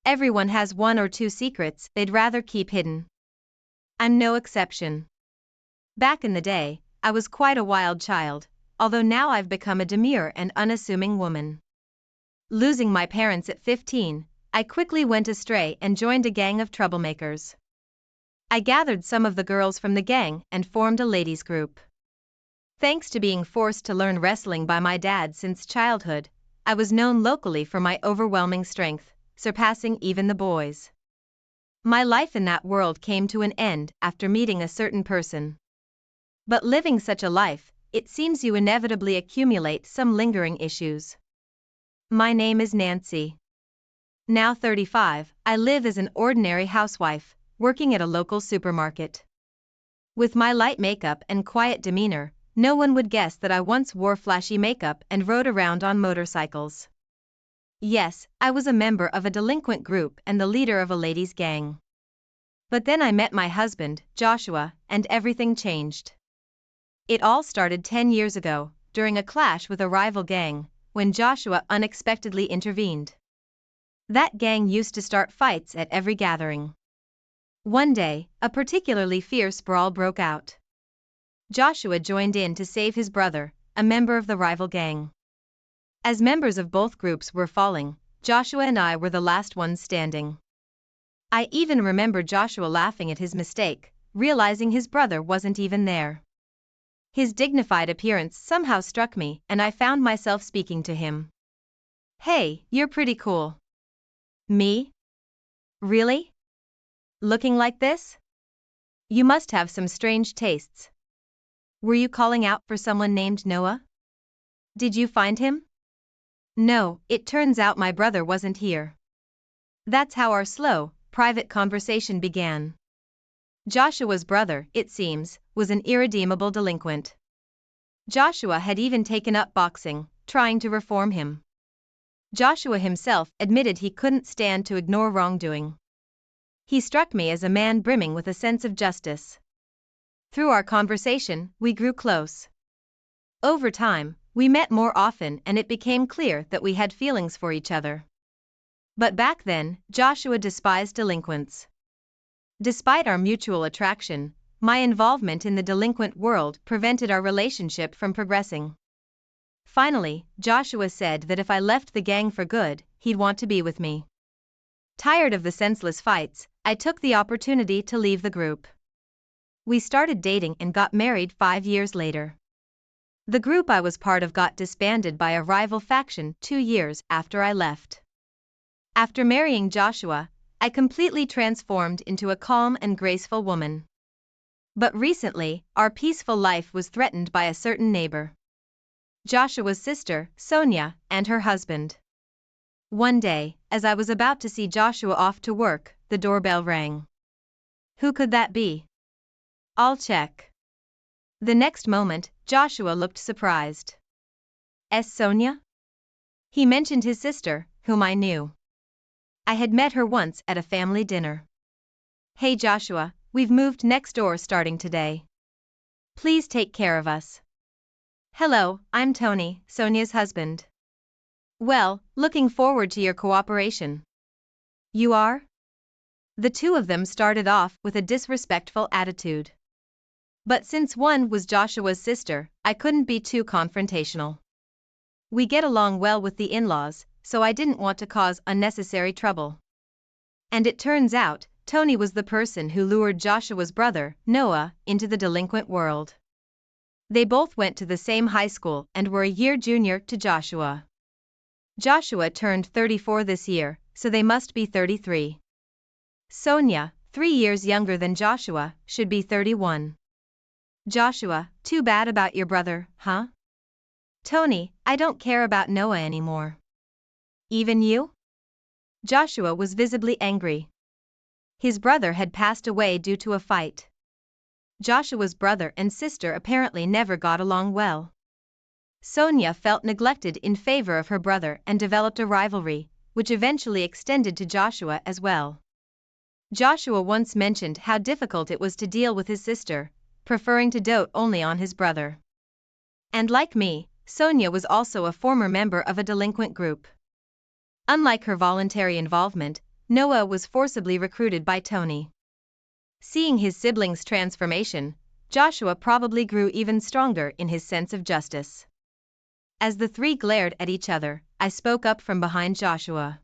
Everyone has one or two secrets they'd rather keep hidden. I'm no exception. Back in the day, I was quite a wild child, although now I've become a demure and unassuming woman. Losing my parents at 15, I quickly went astray and joined a gang of troublemakers. I gathered some of the girls from the gang and formed a ladies' group. Thanks to being forced to learn wrestling by my dad since childhood, I was known locally for my overwhelming strength, surpassing even the boys. My life in that world came to an end after meeting a certain person. But living such a life, it seems you inevitably accumulate some lingering issues. My name is Nancy. Now 35, I live as an ordinary housewife, working at a local supermarket. With my light makeup and quiet demeanor, no one would guess that I once wore flashy makeup and rode around on motorcycles. Yes, I was a member of a delinquent group and the leader of a ladies' gang. But then I met my husband, Joshua, and everything changed. It all started 10 years ago, during a clash with a rival gang, when Joshua unexpectedly intervened. That gang used to start fights at every gathering. One day, a particularly fierce brawl broke out. Joshua joined in to save his brother, a member of the rival gang. As members of both groups were falling, Joshua and I were the last ones standing. I even remember Joshua laughing at his mistake, realizing his brother wasn't even there. His dignified appearance somehow struck me, and I found myself speaking to him. "Hey, you're pretty cool." "Me? Really? Looking like this? You must have some strange tastes. Were you calling out for someone named Noah? Did you find him?" "No, it turns out my brother wasn't here." That's how our slow, private conversation began. Joshua's brother, it seems, was an irredeemable delinquent. Joshua had even taken up boxing, trying to reform him. Joshua himself admitted he couldn't stand to ignore wrongdoing. He struck me as a man brimming with a sense of justice. Through our conversation, we grew close. Over time, we met more often and it became clear that we had feelings for each other. But back then, Joshua despised delinquents. Despite our mutual attraction, my involvement in the delinquent world prevented our relationship from progressing. Finally, Joshua said that if I left the gang for good, he'd want to be with me. Tired of the senseless fights, I took the opportunity to leave the group. We started dating and got married 5 years later. The group I was part of got disbanded by a rival faction 2 years after I left. After marrying Joshua, I completely transformed into a calm and graceful woman. But recently, our peaceful life was threatened by a certain neighbor. Joshua's sister, Sonia, and her husband. One day, as I was about to see Joshua off to work, the doorbell rang. Who could that be? I'll check. The next moment, Joshua looked surprised. Sonia? He mentioned his sister, whom I knew. I had met her once at a family dinner. Hey Joshua, we've moved next door starting today. Please take care of us. Hello, I'm Tony, Sonia's husband. Well, looking forward to your cooperation. You are? The two of them started off with a disrespectful attitude. But since one was Joshua's sister, I couldn't be too confrontational. We get along well with the in-laws, so I didn't want to cause unnecessary trouble. And it turns out, Tony was the person who lured Joshua's brother, Noah, into the delinquent world. They both went to the same high school and were a year junior to Joshua. Joshua turned 34 this year, so they must be 33. Sonia, 3 years younger than Joshua, should be 31. Joshua, too bad about your brother, huh? Tony, I don't care about Noah anymore. Even you? Joshua was visibly angry. His brother had passed away due to a fight. Joshua's brother and sister apparently never got along well. Sonia felt neglected in favor of her brother and developed a rivalry, which eventually extended to Joshua as well. Joshua once mentioned how difficult it was to deal with his sister, preferring to dote only on his brother. And like me, Sonia was also a former member of a delinquent group. Unlike her voluntary involvement, Noah was forcibly recruited by Tony. Seeing his siblings' transformation, Joshua probably grew even stronger in his sense of justice. As the three glared at each other, I spoke up from behind Joshua.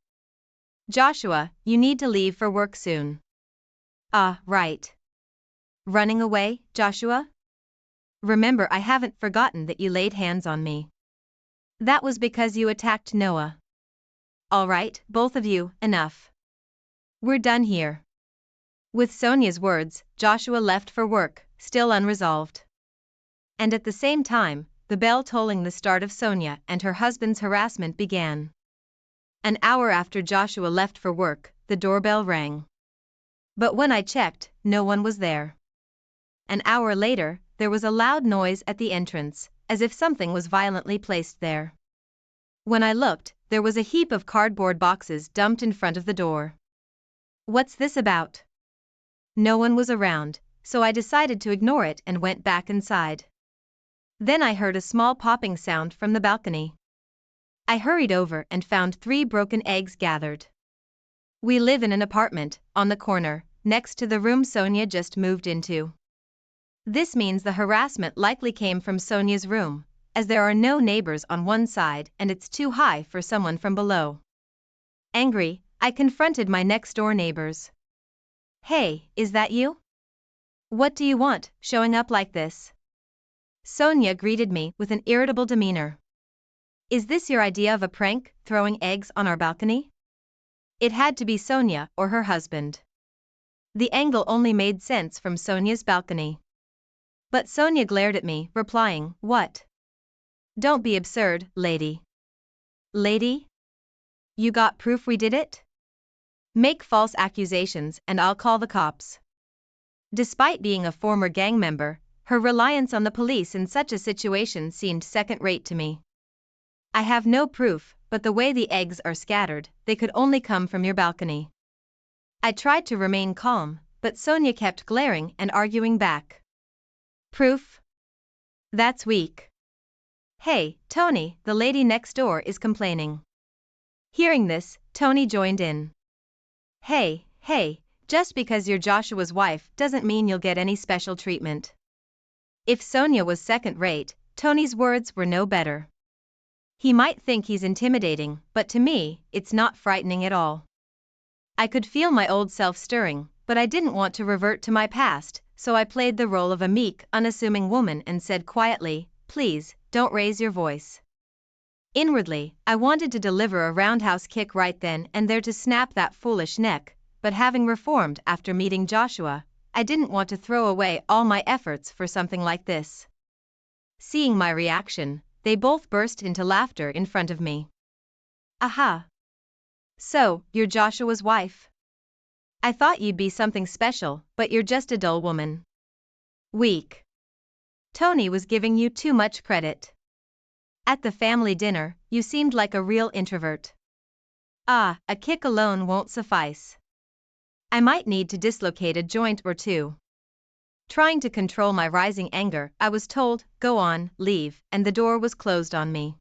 Joshua, you need to leave for work soon. Ah, right. Running away, Joshua? Remember, I haven't forgotten that you laid hands on me. That was because you attacked Noah. All right, both of you, enough. We're done here. With Sonia's words, Joshua left for work, still unresolved. And at the same time, the bell tolling the start of Sonia and her husband's harassment began. An hour after Joshua left for work, the doorbell rang. But when I checked, no one was there. An hour later, there was a loud noise at the entrance, as if something was violently placed there. When I looked, there was a heap of cardboard boxes dumped in front of the door. What's this about? No one was around, so I decided to ignore it and went back inside. Then I heard a small popping sound from the balcony. I hurried over and found 3 broken eggs gathered. We live in an apartment, on the corner, next to the room Sonia just moved into. This means the harassment likely came from Sonia's room, as there are no neighbors on one side and it's too high for someone from below. Angry, I confronted my next-door neighbors. Hey, is that you? What do you want, showing up like this? Sonia greeted me with an irritable demeanor. Is this your idea of a prank, throwing eggs on our balcony? It had to be Sonia or her husband. The angle only made sense from Sonia's balcony. But Sonia glared at me, replying, what? Don't be absurd, lady. Lady? You got proof we did it? Make false accusations and I'll call the cops. Despite being a former gang member, her reliance on the police in such a situation seemed second-rate to me. I have no proof, but the way the eggs are scattered, they could only come from your balcony. I tried to remain calm, but Sonia kept glaring and arguing back. Proof? That's weak. Hey, Tony, the lady next door is complaining. Hearing this, Tony joined in. Hey, just because you're Joshua's wife doesn't mean you'll get any special treatment. If Sonia was second-rate, Tony's words were no better. He might think he's intimidating, but to me, it's not frightening at all. I could feel my old self stirring, but I didn't want to revert to my past, so I played the role of a meek, unassuming woman and said quietly, please, don't raise your voice. Inwardly, I wanted to deliver a roundhouse kick right then and there to snap that foolish neck, but having reformed after meeting Joshua, I didn't want to throw away all my efforts for something like this. Seeing my reaction, they both burst into laughter in front of me. Aha! So, you're Joshua's wife? I thought you'd be something special, but you're just a dull woman. Weak. Tony was giving you too much credit. At the family dinner, you seemed like a real introvert. Ah, a kick alone won't suffice. I might need to dislocate a joint or two. Trying to control my rising anger, I was told, go on, leave, and the door was closed on me.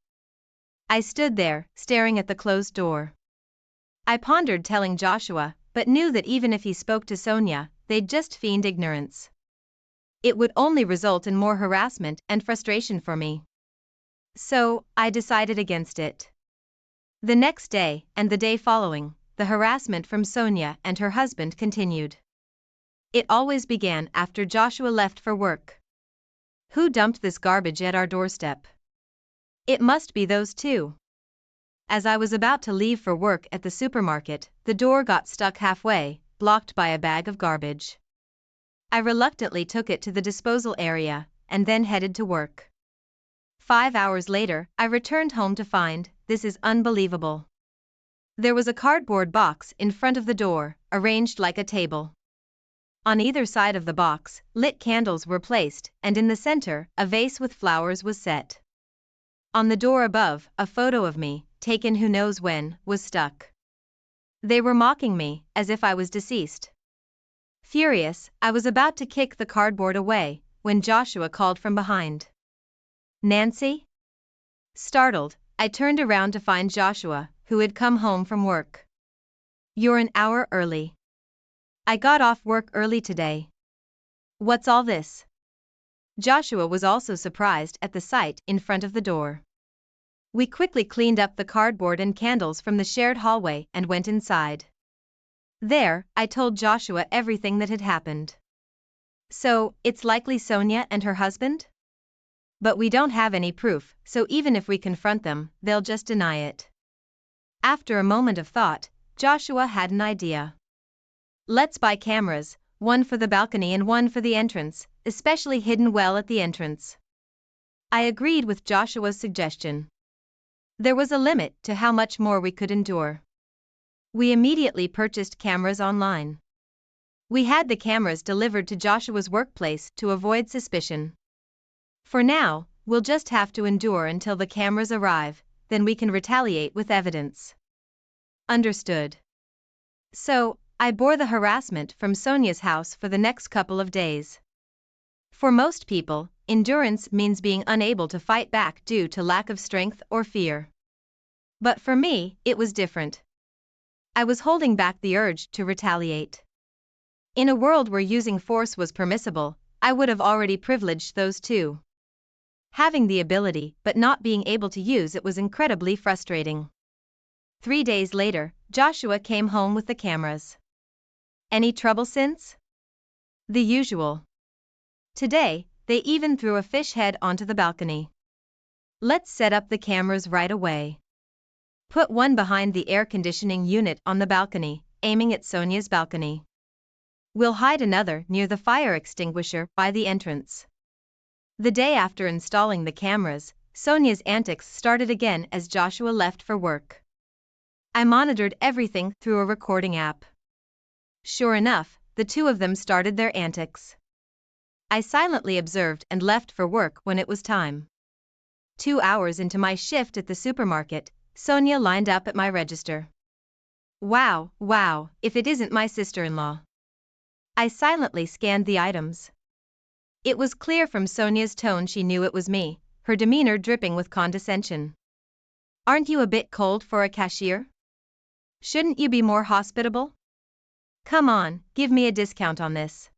I stood there, staring at the closed door. I pondered telling Joshua, but knew that even if he spoke to Sonia, they'd just feigned ignorance. It would only result in more harassment and frustration for me. So, I decided against it. The next day, and the day following, the harassment from Sonia and her husband continued. It always began after Joshua left for work. Who dumped this garbage at our doorstep? It must be those two. As I was about to leave for work at the supermarket, the door got stuck halfway, blocked by a bag of garbage. I reluctantly took it to the disposal area, and then headed to work. 5 hours later, I returned home to find, this is unbelievable. There was a cardboard box in front of the door, arranged like a table. On either side of the box, lit candles were placed, and in the center, a vase with flowers was set. On the door above, a photo of me, taken who knows when, was stuck. They were mocking me, as if I was deceased. Furious, I was about to kick the cardboard away, when Joshua called from behind. Nancy? Startled, I turned around to find Joshua, who had come home from work. You're an hour early. I got off work early today. What's all this? Joshua was also surprised at the sight in front of the door. We quickly cleaned up the cardboard and candles from the shared hallway and went inside. There, I told Joshua everything that had happened. So, it's likely Sonia and her husband? But we don't have any proof, so even if we confront them, they'll just deny it. After a moment of thought, Joshua had an idea. Let's buy cameras, one for the balcony and one for the entrance, especially hidden well at the entrance. I agreed with Joshua's suggestion. There was a limit to how much more we could endure. We immediately purchased cameras online. We had the cameras delivered to Joshua's workplace to avoid suspicion. For now, we'll just have to endure until the cameras arrive, then we can retaliate with evidence. Understood. So, I bore the harassment from Sonia's house for the next couple of days. For most people, endurance means being unable to fight back due to lack of strength or fear. But for me, it was different. I was holding back the urge to retaliate. In a world where using force was permissible, I would have already privileged those two. Having the ability but not being able to use it was incredibly frustrating. 3 days later, Joshua came home with the cameras. Any trouble since? The usual. Today, they even threw a fish head onto the balcony. Let's set up the cameras right away. Put one behind the air conditioning unit on the balcony, aiming at Sonia's balcony. We'll hide another near the fire extinguisher by the entrance. The day after installing the cameras, Sonia's antics started again as Joshua left for work. I monitored everything through a recording app. Sure enough, the two of them started their antics. I silently observed and left for work when it was time. 2 hours into my shift at the supermarket, Sonia lined up at my register. Wow, if it isn't my sister-in-law. I silently scanned the items. It was clear from Sonia's tone she knew it was me, her demeanor dripping with condescension. Aren't you a bit cold for a cashier? Shouldn't you be more hospitable? Come on, give me a discount on this.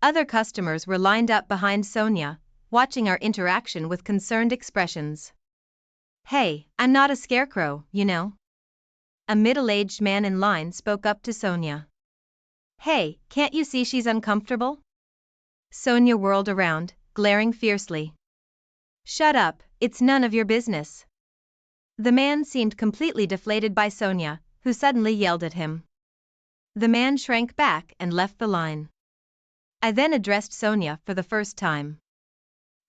Other customers were lined up behind Sonia, watching our interaction with concerned expressions. Hey, I'm not a scarecrow, you know. A middle-aged man in line spoke up to Sonia. Hey, can't you see she's uncomfortable? Sonia whirled around, glaring fiercely. Shut up, it's none of your business. The man seemed completely deflated by Sonia, who suddenly yelled at him. The man shrank back and left the line. I then addressed Sonia for the first time.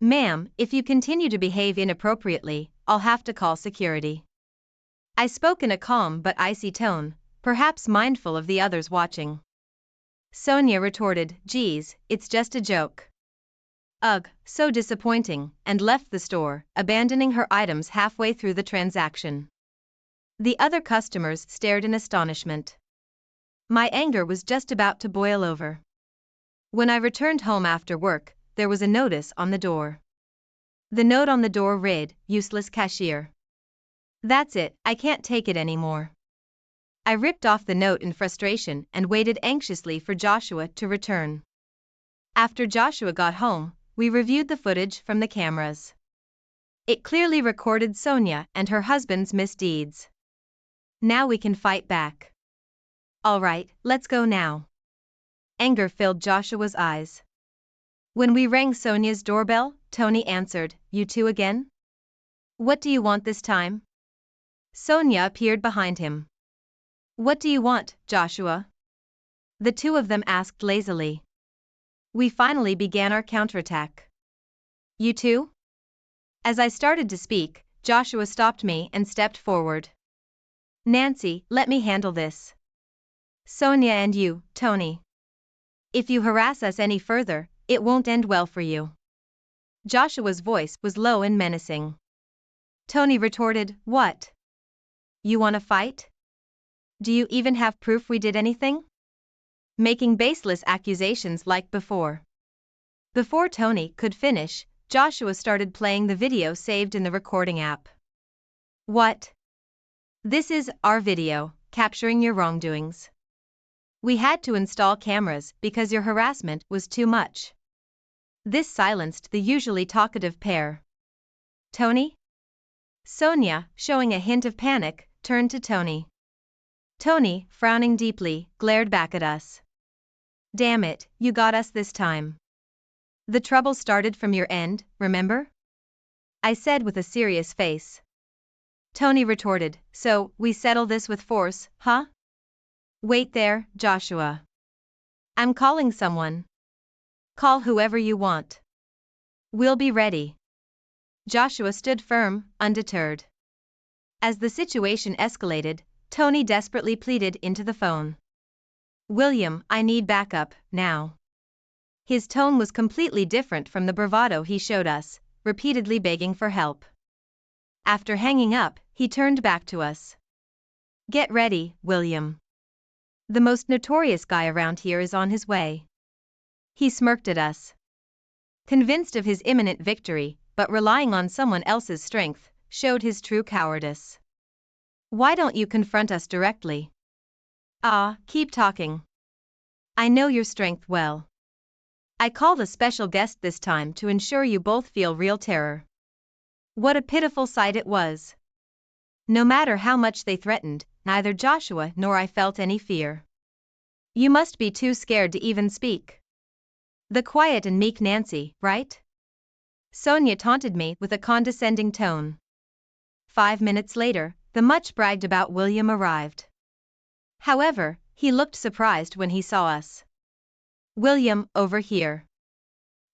Ma'am, if you continue to behave inappropriately, I'll have to call security. I spoke in a calm but icy tone, perhaps mindful of the others watching. Sonia retorted, geez, it's just a joke. Ugh, so disappointing, and left the store, abandoning her items halfway through the transaction. The other customers stared in astonishment. My anger was just about to boil over. When I returned home after work, there was a notice on the door. The note on the door read, useless cashier. That's it, I can't take it anymore. I ripped off the note in frustration and waited anxiously for Joshua to return. After Joshua got home, we reviewed the footage from the cameras. It clearly recorded Sonia and her husband's misdeeds. Now we can fight back. All right, let's go now. Anger filled Joshua's eyes. When we rang Sonia's doorbell, Tony answered, You two again? What do you want this time? Sonia appeared behind him. What do you want, Joshua? The two of them asked lazily. We finally began our counterattack. You too? As I started to speak, Joshua stopped me and stepped forward. Nancy, let me handle this. Sonia and you, Tony. If you harass us any further, it won't end well for you. Joshua's voice was low and menacing. Tony retorted, What? You want to fight? Do you even have proof we did anything? Making baseless accusations like before. Before Tony could finish, Joshua started playing the video saved in the recording app. What? This is our video, capturing your wrongdoings. We had to install cameras because your harassment was too much. This silenced the usually talkative pair. Tony? Sonia, showing a hint of panic, turned to Tony. Tony, frowning deeply, glared back at us. Damn it, you got us this time. The trouble started from your end, remember? I said with a serious face. Tony retorted, so, we settle this with force, huh? Wait there, Joshua. I'm calling someone. Call whoever you want. We'll be ready. Joshua stood firm, undeterred. As the situation escalated, Tony desperately pleaded into the phone. William, I need backup, now. His tone was completely different from the bravado he showed us, repeatedly begging for help. After hanging up, he turned back to us. Get ready, William. The most notorious guy around here is on his way. He smirked at us. Convinced of his imminent victory, but relying on someone else's strength, showed his true cowardice. Why don't you confront us directly? Keep talking. I know your strength well. I called a special guest this time to ensure you both feel real terror. What a pitiful sight it was. No matter how much they threatened, neither Joshua nor I felt any fear. You must be too scared to even speak. The quiet and meek Nancy, right? Sonia taunted me with a condescending tone. 5 minutes later, the much bragged about William arrived. However, he looked surprised when he saw us. William, over here.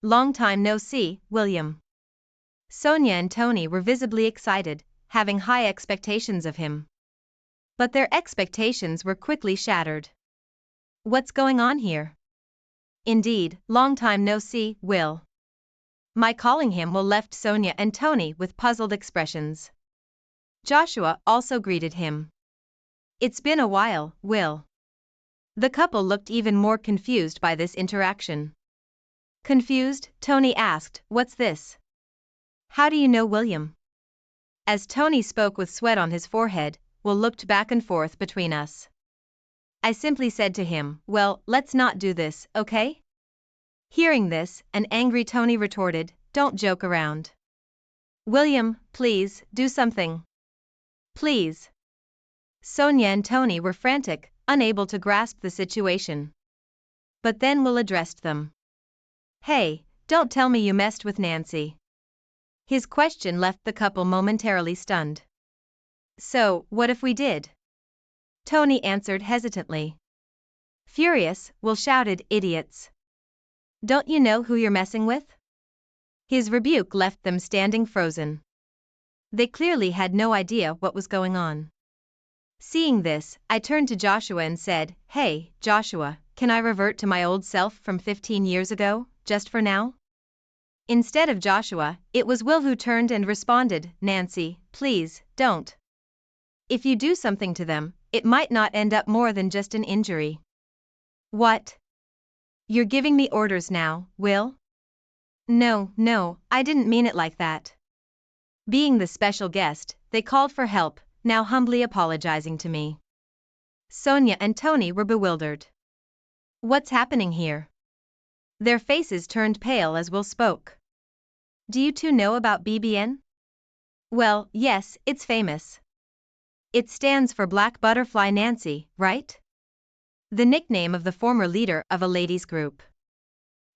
Long time no see, William. Sonia and Tony were visibly excited, having high expectations of him. But their expectations were quickly shattered. What's going on here? Indeed, long time no see, Will. My calling him Will left Sonia and Tony with puzzled expressions. Joshua also greeted him. It's been a while, Will. The couple looked even more confused by this interaction. Confused, Tony asked, what's this? How do you know William? As Tony spoke with sweat on his forehead, Will looked back and forth between us. I simply said to him, well, let's not do this, okay? Hearing this, an angry Tony retorted, don't joke around. William, please, do something. Please. Sonia and Tony were frantic, unable to grasp the situation. But then Will addressed them. Hey, don't tell me you messed with Nancy. His question left the couple momentarily stunned. So, what if we did? Tony answered hesitantly. Furious, Will shouted, idiots. Don't you know who you're messing with? His rebuke left them standing frozen. They clearly had no idea what was going on. Seeing this, I turned to Joshua and said, hey, Joshua, can I revert to my old self from 15 years ago, just for now? Instead of Joshua, it was Will who turned and responded, Nancy, please, don't. If you do something to them, it might not end up more than just an injury. What? You're giving me orders now, Will? No, I didn't mean it like that. Being the special guest, they called for help, now humbly apologizing to me. Sonia and Tony were bewildered. What's happening here? Their faces turned pale as Will spoke. Do you two know about BBN? Well, yes, it's famous. It stands for Black Butterfly Nancy, right? The nickname of the former leader of a ladies' group.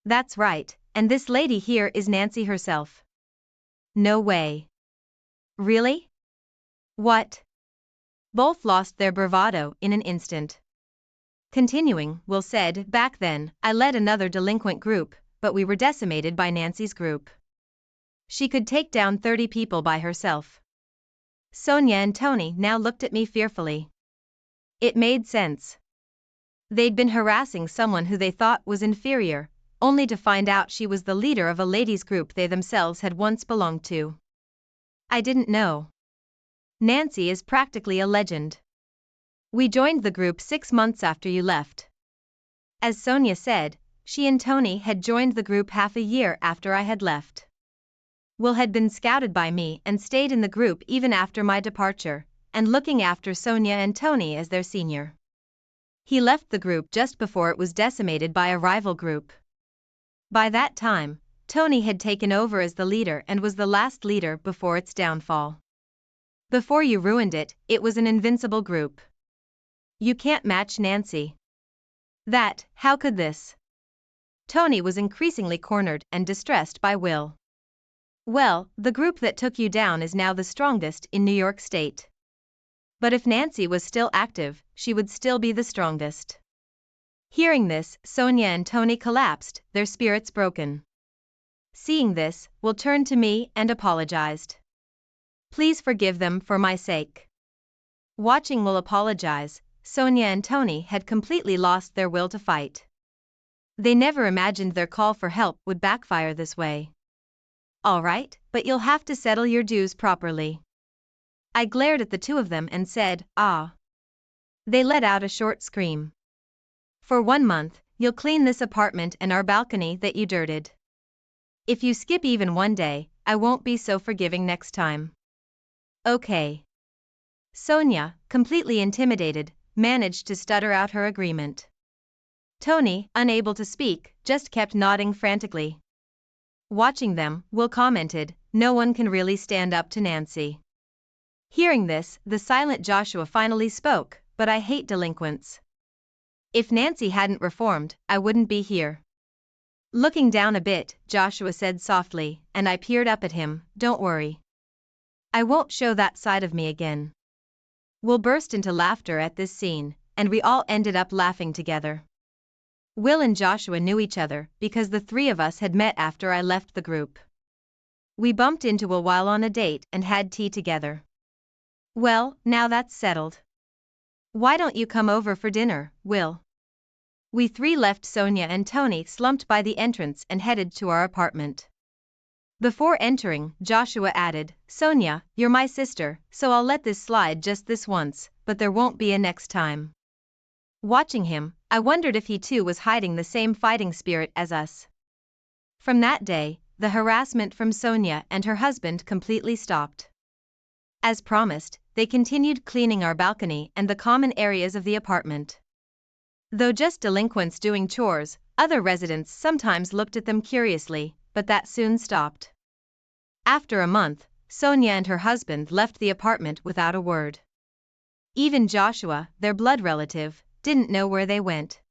That's right, and this lady here is Nancy herself. No way. Really? What? Both lost their bravado in an instant. Continuing, Will said, back then, I led another delinquent group, but we were decimated by Nancy's group. She could take down 30 people by herself. Sonia and Tony now looked at me fearfully. It made sense. They'd been harassing someone who they thought was inferior, only to find out she was the leader of a ladies' group they themselves had once belonged to. I didn't know. Nancy is practically a legend. We joined the group 6 months after you left. As Sonia said, she and Tony had joined the group half a year after I had left. Will had been scouted by me and stayed in the group even after my departure, and looking after Sonia and Tony as their senior. He left the group just before it was decimated by a rival group. By that time, Tony had taken over as the leader and was the last leader before its downfall. Before you ruined it, it was an invincible group. You can't match Nancy. How could this? Tony was increasingly cornered and distressed by Will. Well, the group that took you down is now the strongest in New York State. But if Nancy was still active, she would still be the strongest. Hearing this, Sonia and Tony collapsed, their spirits broken. Seeing this, Will turned to me and apologized. Please forgive them for my sake. Watching Will apologize, Sonia and Tony had completely lost their will to fight. They never imagined their call for help would backfire this way. All right, but you'll have to settle your dues properly. I glared at the two of them and said, ah. They let out a short scream. For 1 month, you'll clean this apartment and our balcony that you dirted. If you skip even 1 day, I won't be so forgiving next time. Okay. Sonia, completely intimidated, managed to stutter out her agreement. Tony, unable to speak, just kept nodding frantically. Watching them, Will commented, no one can really stand up to Nancy. Hearing this, the silent Joshua finally spoke, but I hate delinquents. If Nancy hadn't reformed, I wouldn't be here. Looking down a bit, Joshua said softly, and I peered up at him, don't worry. I won't show that side of me again. Will burst into laughter at this scene, and we all ended up laughing together. Will and Joshua knew each other because the three of us had met after I left the group. We bumped into Will while on a date and had tea together. Well, now that's settled. Why don't you come over for dinner, Will? We three left Sonia and Tony slumped by the entrance and headed to our apartment. Before entering, Joshua added, Sonia, you're my sister, so I'll let this slide just this once, but there won't be a next time. Watching him, I wondered if he too was hiding the same fighting spirit as us. From that day, the harassment from Sonia and her husband completely stopped. As promised, they continued cleaning our balcony and the common areas of the apartment. Though just delinquents doing chores, other residents sometimes looked at them curiously, but that soon stopped. After a month, Sonia and her husband left the apartment without a word. Even Joshua, their blood relative, didn't know where they went.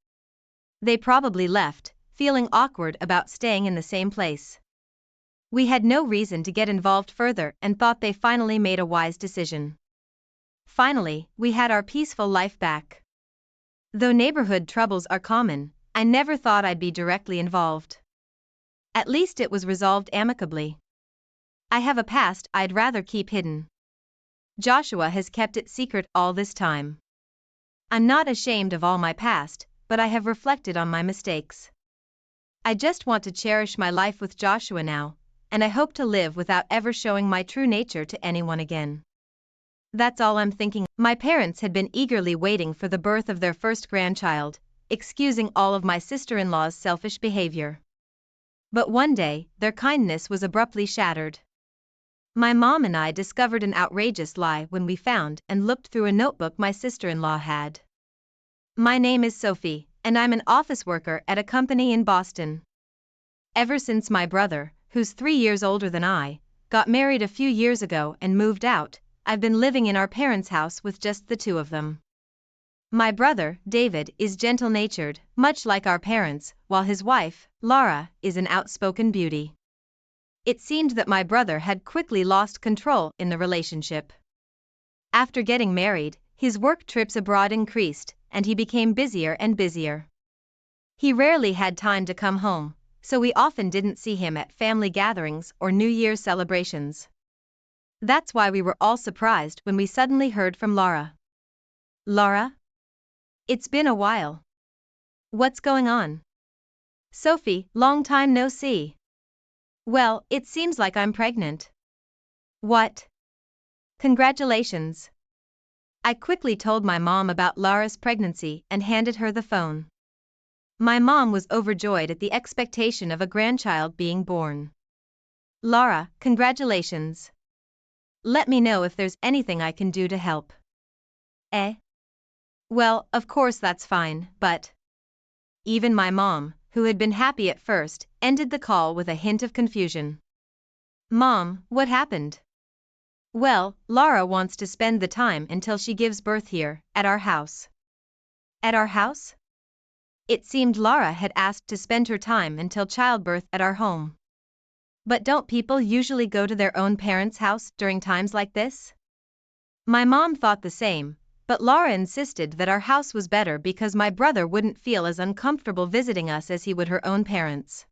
They probably left, feeling awkward about staying in the same place. We had no reason to get involved further and thought they finally made a wise decision. Finally, we had our peaceful life back. Though neighborhood troubles are common, I never thought I'd be directly involved. At least it was resolved amicably. I have a past I'd rather keep hidden. Joshua has kept it secret all this time. I'm not ashamed of all my past, but I have reflected on my mistakes. I just want to cherish my life with Joshua now, and I hope to live without ever showing my true nature to anyone again. That's all I'm thinking. My parents had been eagerly waiting for the birth of their first grandchild, excusing all of my sister-in-law's selfish behavior. But one day, their kindness was abruptly shattered. My mom and I discovered an outrageous lie when we found and looked through a notebook my sister-in-law had. My name is Sophie, and I'm an office worker at a company in Boston. Ever since my brother, who's 3 years older than I, got married a few years ago and moved out, I've been living in our parents' house with just the two of them. My brother, David, is gentle-natured, much like our parents, while his wife, Laura, is an outspoken beauty. It seemed that my brother had quickly lost control in the relationship. After getting married, his work trips abroad increased, and he became busier and busier. He rarely had time to come home, so we often didn't see him at family gatherings or New Year's celebrations. That's why we were all surprised when we suddenly heard from Laura. Laura? It's been a while. What's going on? Sophie, long time no see. Well, it seems like I'm pregnant. What? Congratulations. I quickly told my mom about Laura's pregnancy and handed her the phone. My mom was overjoyed at the expectation of a grandchild being born. Laura, congratulations. let me know if there's anything I can do to help. Eh? Well, of course that's fine, but... Even my mom, who had been happy at first, ended the call with a hint of confusion. Mom, what happened? Well, Laura wants to spend the time until she gives birth here, at our house. At our house? It seemed Laura had asked to spend her time until childbirth at our home. But don't people usually go to their own parents' house during times like this? My mom thought the same, but Laura insisted that our house was better because my brother wouldn't feel as uncomfortable visiting us as he would her own parents.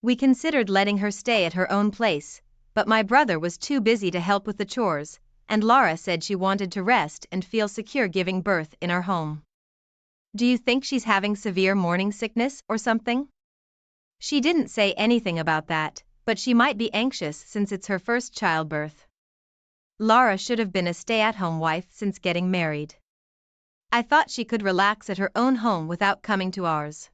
We considered letting her stay at her own place, but my brother was too busy to help with the chores, and Laura said she wanted to rest and feel secure giving birth in our home. Do you think she's having severe morning sickness or something? She didn't say anything about that, but she might be anxious since it's her first childbirth. Laura should have been a stay-at-home wife since getting married. I thought she could relax at her own home without coming to ours.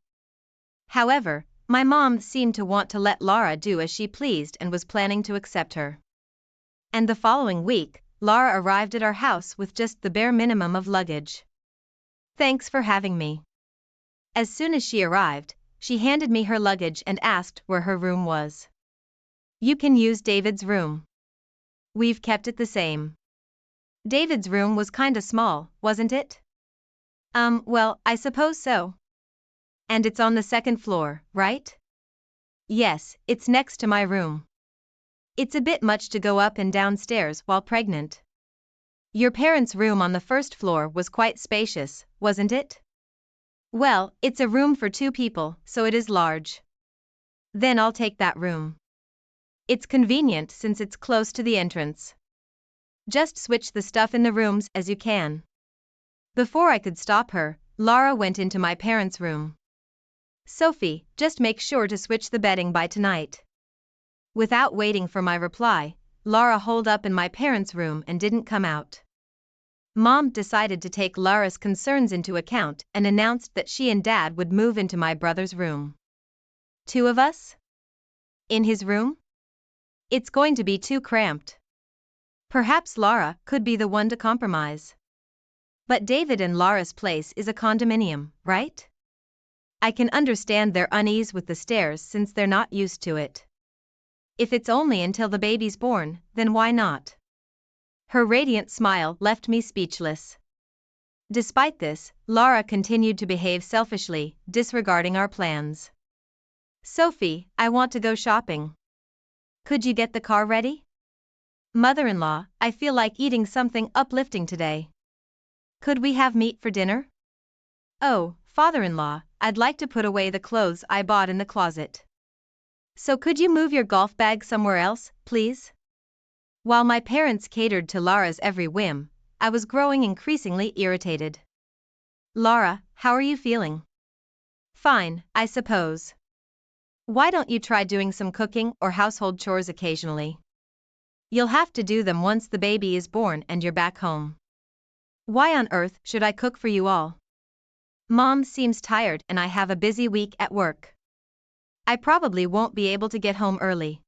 However, my mom seemed to want to let Laura do as she pleased and was planning to accept her. And the following week, Laura arrived at our house with just the bare minimum of luggage. Thanks for having me. As soon as she arrived, she handed me her luggage and asked where her room was. You can use David's room. We've kept it the same. David's room was kinda small, wasn't it? Well, I suppose so. And it's on the second floor, right? Yes, it's next to my room. It's a bit much to go up and down stairs while pregnant. Your parents' room on the first floor was quite spacious, wasn't it? Well, it's a room for 2 people, so it is large. Then I'll take that room. It's convenient since it's close to the entrance. Just switch the stuff in the rooms as you can. Before I could stop her, Laura went into my parents' room. Sophie, just make sure to switch the bedding by tonight. Without waiting for my reply, Laura holed up in my parents' room and didn't come out. Mom decided to take Laura's concerns into account and announced that she and Dad would move into my brother's room. 2 of us? In his room? It's going to be too cramped. Perhaps Laura could be the one to compromise. But David and Laura's place is a condominium, right? I can understand their unease with the stairs since they're not used to it. If it's only until the baby's born, then why not? Her radiant smile left me speechless. Despite this, Laura continued to behave selfishly, disregarding our plans. Sophie, I want to go shopping. Could you get the car ready? Mother-in-law, I feel like eating something uplifting today. Could we have meat for dinner? Oh, father-in-law, I'd like to put away the clothes I bought in the closet. So could you move your golf bag somewhere else, please? While my parents catered to Laura's every whim, I was growing increasingly irritated. Laura, how are you feeling? Fine, I suppose. Why don't you try doing some cooking or household chores occasionally? You'll have to do them once the baby is born and you're back home. Why on earth should I cook for you all? Mom seems tired and I have a busy week at work. I probably won't be able to get home early.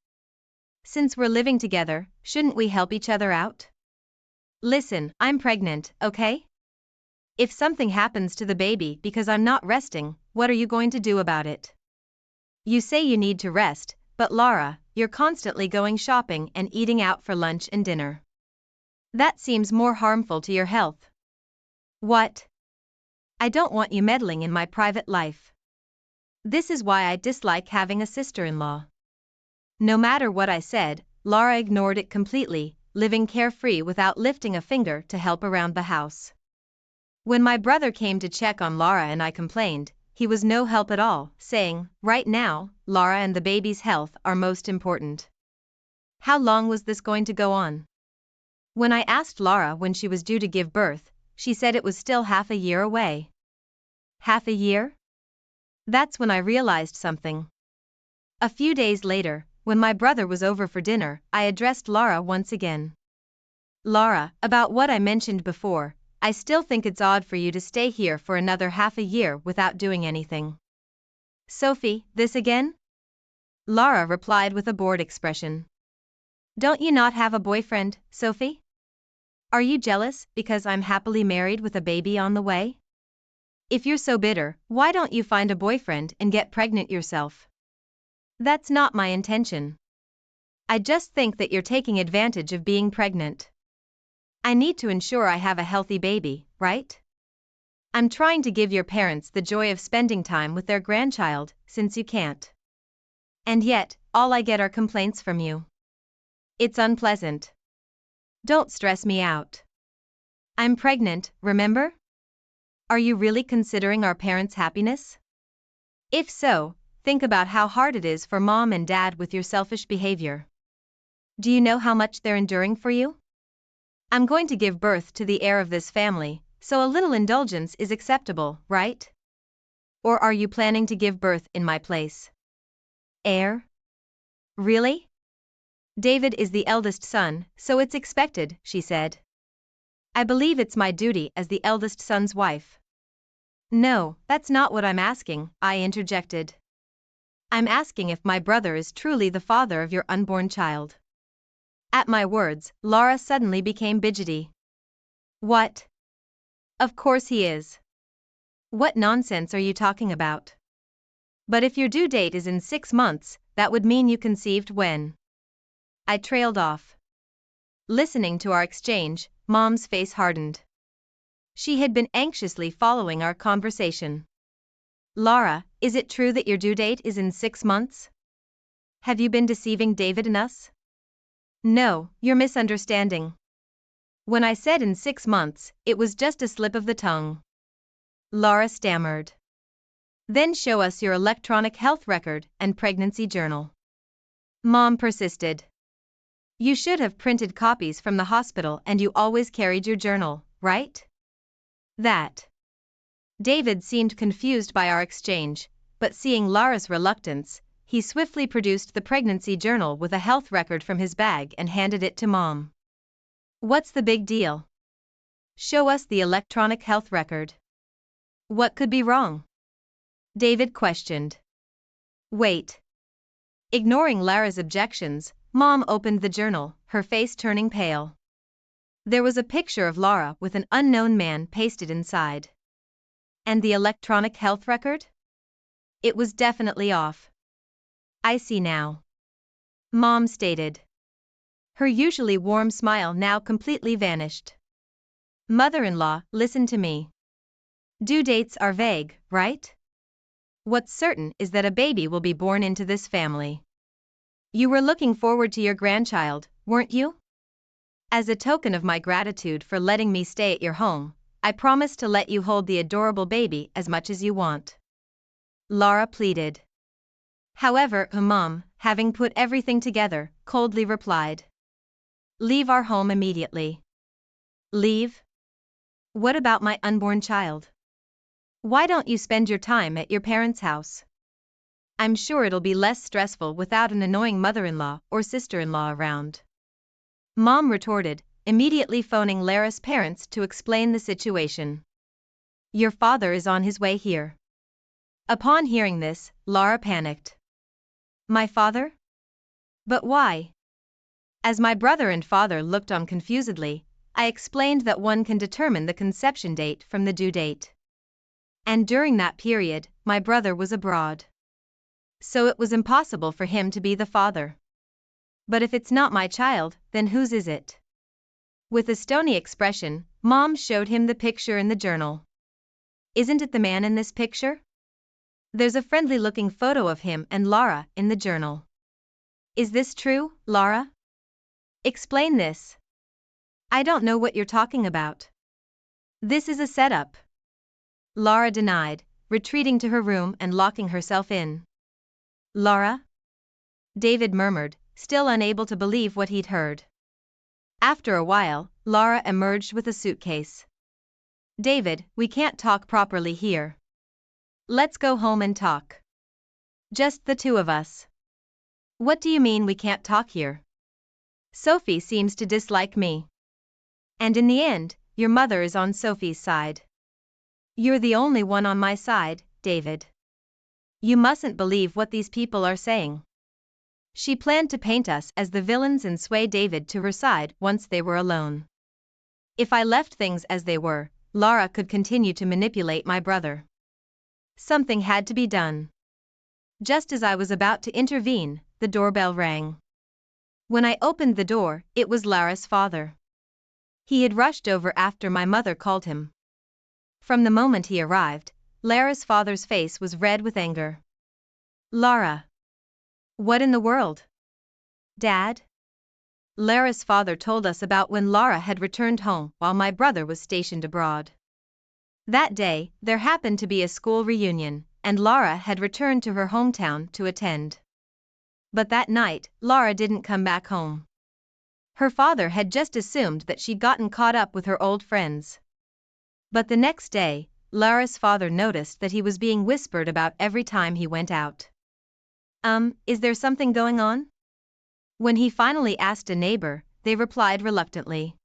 Since we're living together, shouldn't we help each other out? Listen, I'm pregnant, okay? If something happens to the baby because I'm not resting, what are you going to do about it? You say you need to rest, but Laura, you're constantly going shopping and eating out for lunch and dinner. That seems more harmful to your health. What? I don't want you meddling in my private life. This is why I dislike having a sister-in-law. No matter what I said, Laura ignored it completely, living carefree without lifting a finger to help around the house. When my brother came to check on Laura and I complained, he was no help at all, saying, right now, Laura and the baby's health are most important. How long was this going to go on? When I asked Laura when she was due to give birth, she said it was still half a year away. Half a year? That's when I realized something. A few days later, when my brother was over for dinner, I addressed Laura once again. Laura, about what I mentioned before, I still think it's odd for you to stay here for another half a year without doing anything. Sophie, this again? Laura replied with a bored expression. Don't you not have a boyfriend, Sophie? Are you jealous because I'm happily married with a baby on the way? If you're so bitter, why don't you find a boyfriend and get pregnant yourself? That's not my intention. I just think that you're taking advantage of being pregnant. I need to ensure I have a healthy baby, right? I'm trying to give your parents the joy of spending time with their grandchild, since you can't. And yet, all I get are complaints from you. It's unpleasant. Don't stress me out. I'm pregnant, remember? Are you really considering our parents' happiness? If so, think about how hard it is for mom and dad with your selfish behavior. Do you know how much they're enduring for you? I'm going to give birth to the heir of this family, so a little indulgence is acceptable, right? Or are you planning to give birth in my place? Heir? Really? David is the eldest son, so it's expected, she said. I believe it's my duty as the eldest son's wife. No, that's not what I'm asking, I interjected. I'm asking if my brother is truly the father of your unborn child. At my words, Laura suddenly became fidgety. What? Of course he is. What nonsense are you talking about? But if your due date is in 6 months, that would mean you conceived when? I trailed off. Listening to our exchange, Mom's face hardened. She had been anxiously following our conversation. Laura, is it true that your due date is in 6 months? Have you been deceiving David and us? No, you're misunderstanding. When I said in 6 months, it was just a slip of the tongue. Laura stammered. Then show us your electronic health record and pregnancy journal. Mom persisted. You should have printed copies from the hospital and you always carried your journal, right? That. David seemed confused by our exchange, but seeing Laura's reluctance, he swiftly produced the pregnancy journal with a health record from his bag and handed it to Mom. What's the big deal? Show us the electronic health record. What could be wrong? David questioned. Wait. Ignoring Laura's objections, Mom opened the journal, her face turning pale. There was a picture of Laura with an unknown man pasted inside. And the electronic health record? It was definitely off. I see now. Mom stated. Her usually warm smile now completely vanished. Mother-in-law, listen to me. Due dates are vague, right? What's certain is that a baby will be born into this family. You were looking forward to your grandchild, weren't you? As a token of my gratitude for letting me stay at your home, I promise to let you hold the adorable baby as much as you want. Laura pleaded. However, her mom, having put everything together, coldly replied. Leave our home immediately. Leave? What about my unborn child? Why don't you spend your time at your parents' house? I'm sure it'll be less stressful without an annoying mother-in-law or sister-in-law around. Mom retorted, immediately phoning Lara's parents to explain the situation. Your father is on his way here. Upon hearing this, Lara panicked. My father? But why? As my brother and father looked on confusedly, I explained that one can determine the conception date from the due date. And during that period, my brother was abroad. So it was impossible for him to be the father. But if it's not my child, then whose is it? With a stony expression, Mom showed him the picture in the journal. Isn't it the man in this picture? There's a friendly-looking photo of him and Laura in the journal. Is this true, Laura? Explain this. I don't know what you're talking about. This is a setup. Laura denied, retreating to her room and locking herself in. Laura? David murmured, still unable to believe what he'd heard. After a while, Laura emerged with a suitcase. David, we can't talk properly here. Let's go home and talk. Just the two of us. What do you mean we can't talk here? Sophie seems to dislike me. And in the end, your mother is on Sophie's side. You're the only one on my side, David. You mustn't believe what these people are saying. She planned to paint us as the villains and sway David to her side once they were alone. If I left things as they were, Laura could continue to manipulate my brother. Something had to be done. Just as I was about to intervene, the doorbell rang. When I opened the door, it was Lara's father. He had rushed over after my mother called him. From the moment he arrived, Lara's father's face was red with anger. Lara. What in the world? Dad? Lara's father told us about when Lara had returned home while my brother was stationed abroad. That day, there happened to be a school reunion, and Lara had returned to her hometown to attend. But that night, Lara didn't come back home. Her father had just assumed that she'd gotten caught up with her old friends. But the next day, Lara's father noticed that he was being whispered about every time he went out. Is there something going on? When he finally asked a neighbor, they replied reluctantly.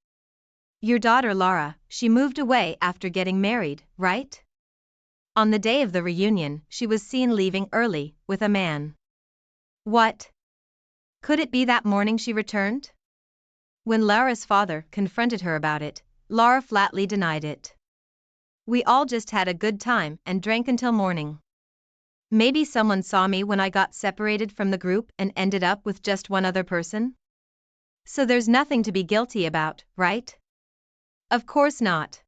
Your daughter Lara, she moved away after getting married, right? On the day of the reunion, she was seen leaving early, with a man. What? Could it be that morning she returned? When Lara's father confronted her about it, Lara flatly denied it. We all just had a good time and drank until morning. Maybe someone saw me when I got separated from the group and ended up with just one other person? So there's nothing to be guilty about, right? Of course not.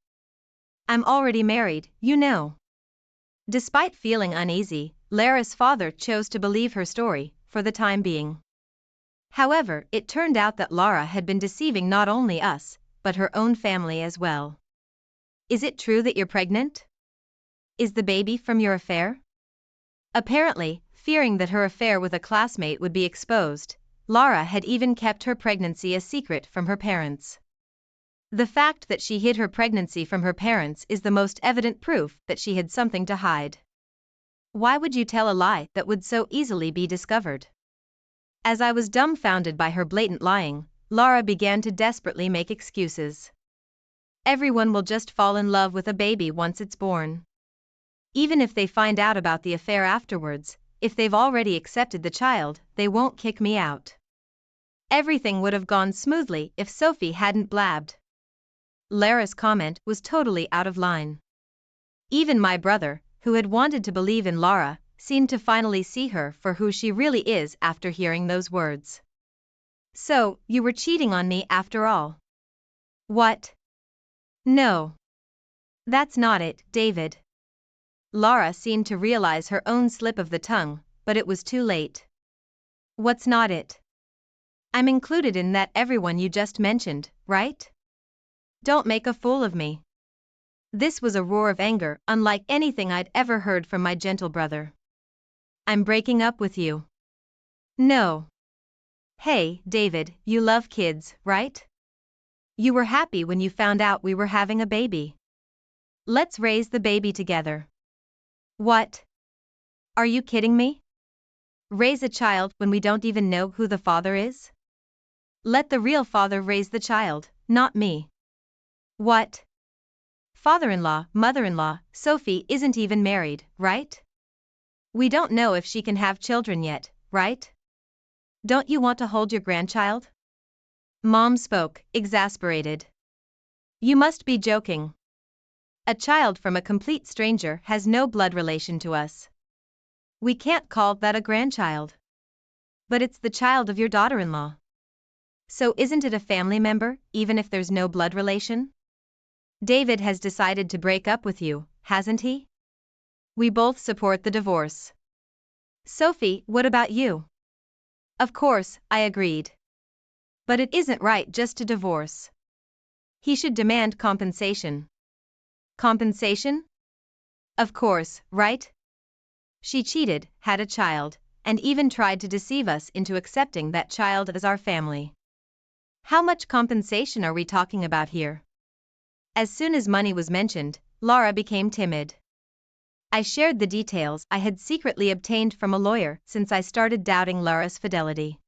I'm already married, you know. Despite feeling uneasy, Lara's father chose to believe her story, for the time being. However, it turned out that Lara had been deceiving not only us, but her own family as well. Is it true that you're pregnant? Is the baby from your affair? Apparently, fearing that her affair with a classmate would be exposed, Lara had even kept her pregnancy a secret from her parents. The fact that she hid her pregnancy from her parents is the most evident proof that she had something to hide. Why would you tell a lie that would so easily be discovered? As I was dumbfounded by her blatant lying, Lara began to desperately make excuses. Everyone will just fall in love with a baby once it's born. Even if they find out about the affair afterwards, if they've already accepted the child, they won't kick me out. Everything would have gone smoothly if Sophie hadn't blabbed. Lara's comment was totally out of line. Even my brother, who had wanted to believe in Lara, seemed to finally see her for who she really is after hearing those words. So, you were cheating on me after all? What? No. That's not it, David. Lara seemed to realize her own slip of the tongue, but it was too late. What's not it? I'm included in that everyone you just mentioned, right? Don't make a fool of me. This was a roar of anger unlike anything I'd ever heard from my gentle brother. I'm breaking up with you. No. Hey, David, you love kids, right? You were happy when you found out we were having a baby. Let's raise the baby together. What? Are you kidding me? Raise a child when we don't even know who the father is? Let the real father raise the child, not me. What? Father-in-law, mother-in-law, Sophie isn't even married, right? We don't know if she can have children yet, right? Don't you want to hold your grandchild? Mom spoke, exasperated. You must be joking. A child from a complete stranger has no blood relation to us. We can't call that a grandchild. But it's the child of your daughter-in-law. So isn't it a family member, even if there's no blood relation? David has decided to break up with you, hasn't he? We both support the divorce. Sophie, what about you? Of course, I agreed. But it isn't right just to divorce. He should demand compensation. Compensation? Of course, right? She cheated, had a child, and even tried to deceive us into accepting that child as our family. How much compensation are we talking about here? As soon as money was mentioned, Lara became timid. I shared the details I had secretly obtained from a lawyer since I started doubting Lara's fidelity.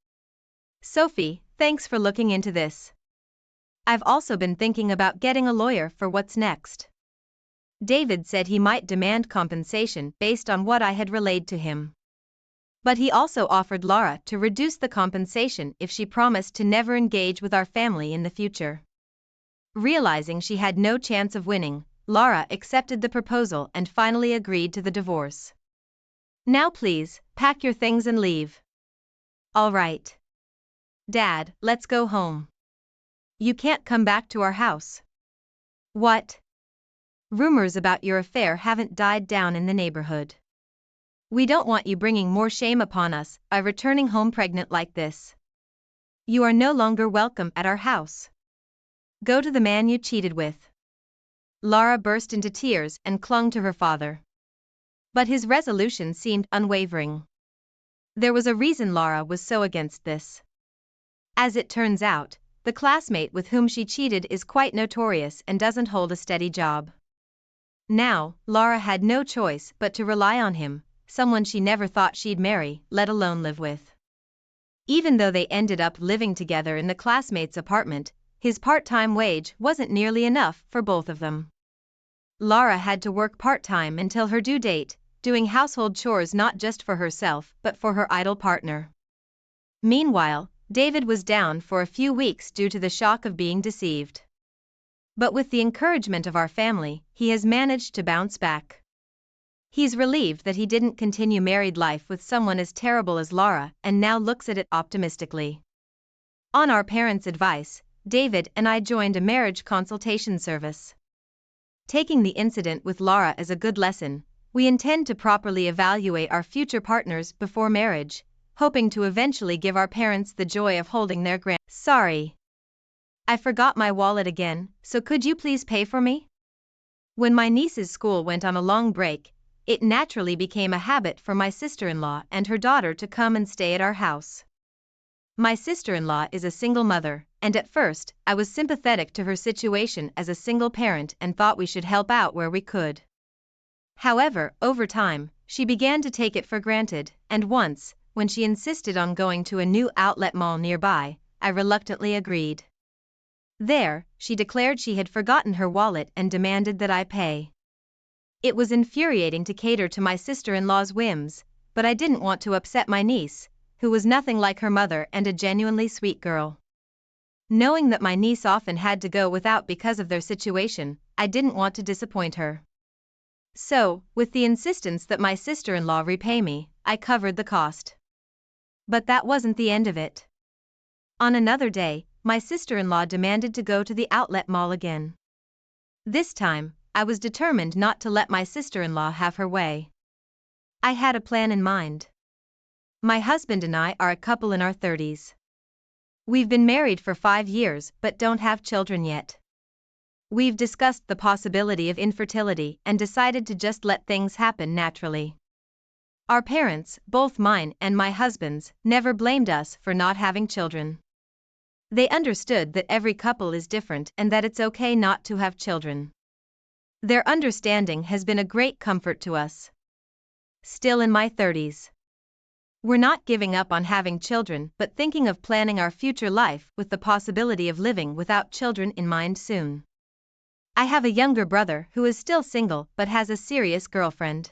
Sophie, thanks for looking into this. I've also been thinking about getting a lawyer for what's next. David said he might demand compensation based on what I had relayed to him. But he also offered Laura to reduce the compensation if she promised to never engage with our family in the future. Realizing she had no chance of winning, Laura accepted the proposal and finally agreed to the divorce. Now please, pack your things and leave. All right. Dad, let's go home. You can't come back to our house. What? Rumors about your affair haven't died down in the neighborhood. We don't want you bringing more shame upon us by returning home pregnant like this. You are no longer welcome at our house. Go to the man you cheated with. Laura burst into tears and clung to her father. But his resolution seemed unwavering. There was a reason Laura was so against this. As it turns out, the classmate with whom she cheated is quite notorious and doesn't hold a steady job. Now, Laura had no choice but to rely on him, someone she never thought she'd marry, let alone live with. Even though they ended up living together in the classmate's apartment, his part-time wage wasn't nearly enough for both of them. Laura had to work part-time until her due date, doing household chores not just for herself but for her idle partner. Meanwhile, David was down for a few weeks due to the shock of being deceived. But with the encouragement of our family, he has managed to bounce back. He's relieved that he didn't continue married life with someone as terrible as Laura and now looks at it optimistically. On our parents' advice, David and I joined a marriage consultation service. Taking the incident with Laura as a good lesson, we intend to properly evaluate our future partners before marriage, hoping to eventually give our parents the joy of holding their Sorry. I forgot my wallet again, so could you please pay for me? When my niece's school went on a long break, it naturally became a habit for my sister-in-law and her daughter to come and stay at our house. My sister-in-law is a single mother, and at first, I was sympathetic to her situation as a single parent and thought we should help out where we could. However, over time, she began to take it for granted, and once, when she insisted on going to a new outlet mall nearby, I reluctantly agreed. There, she declared she had forgotten her wallet and demanded that I pay. It was infuriating to cater to my sister-in-law's whims, but I didn't want to upset my niece, who was nothing like her mother and a genuinely sweet girl. Knowing that my niece often had to go without because of their situation, I didn't want to disappoint her. So, with the insistence that my sister-in-law repay me, I covered the cost. But that wasn't the end of it. On another day, my sister-in-law demanded to go to the outlet mall again. This time, I was determined not to let my sister-in-law have her way. I had a plan in mind. My husband and I are a couple in our 30s. We've been married for 5 years but don't have children yet. We've discussed the possibility of infertility and decided to just let things happen naturally. Our parents, both mine and my husband's, never blamed us for not having children. They understood that every couple is different and that it's okay not to have children. Their understanding has been a great comfort to us. Still in my 30s. We're not giving up on having children but thinking of planning our future life with the possibility of living without children in mind soon. I have a younger brother who is still single but has a serious girlfriend.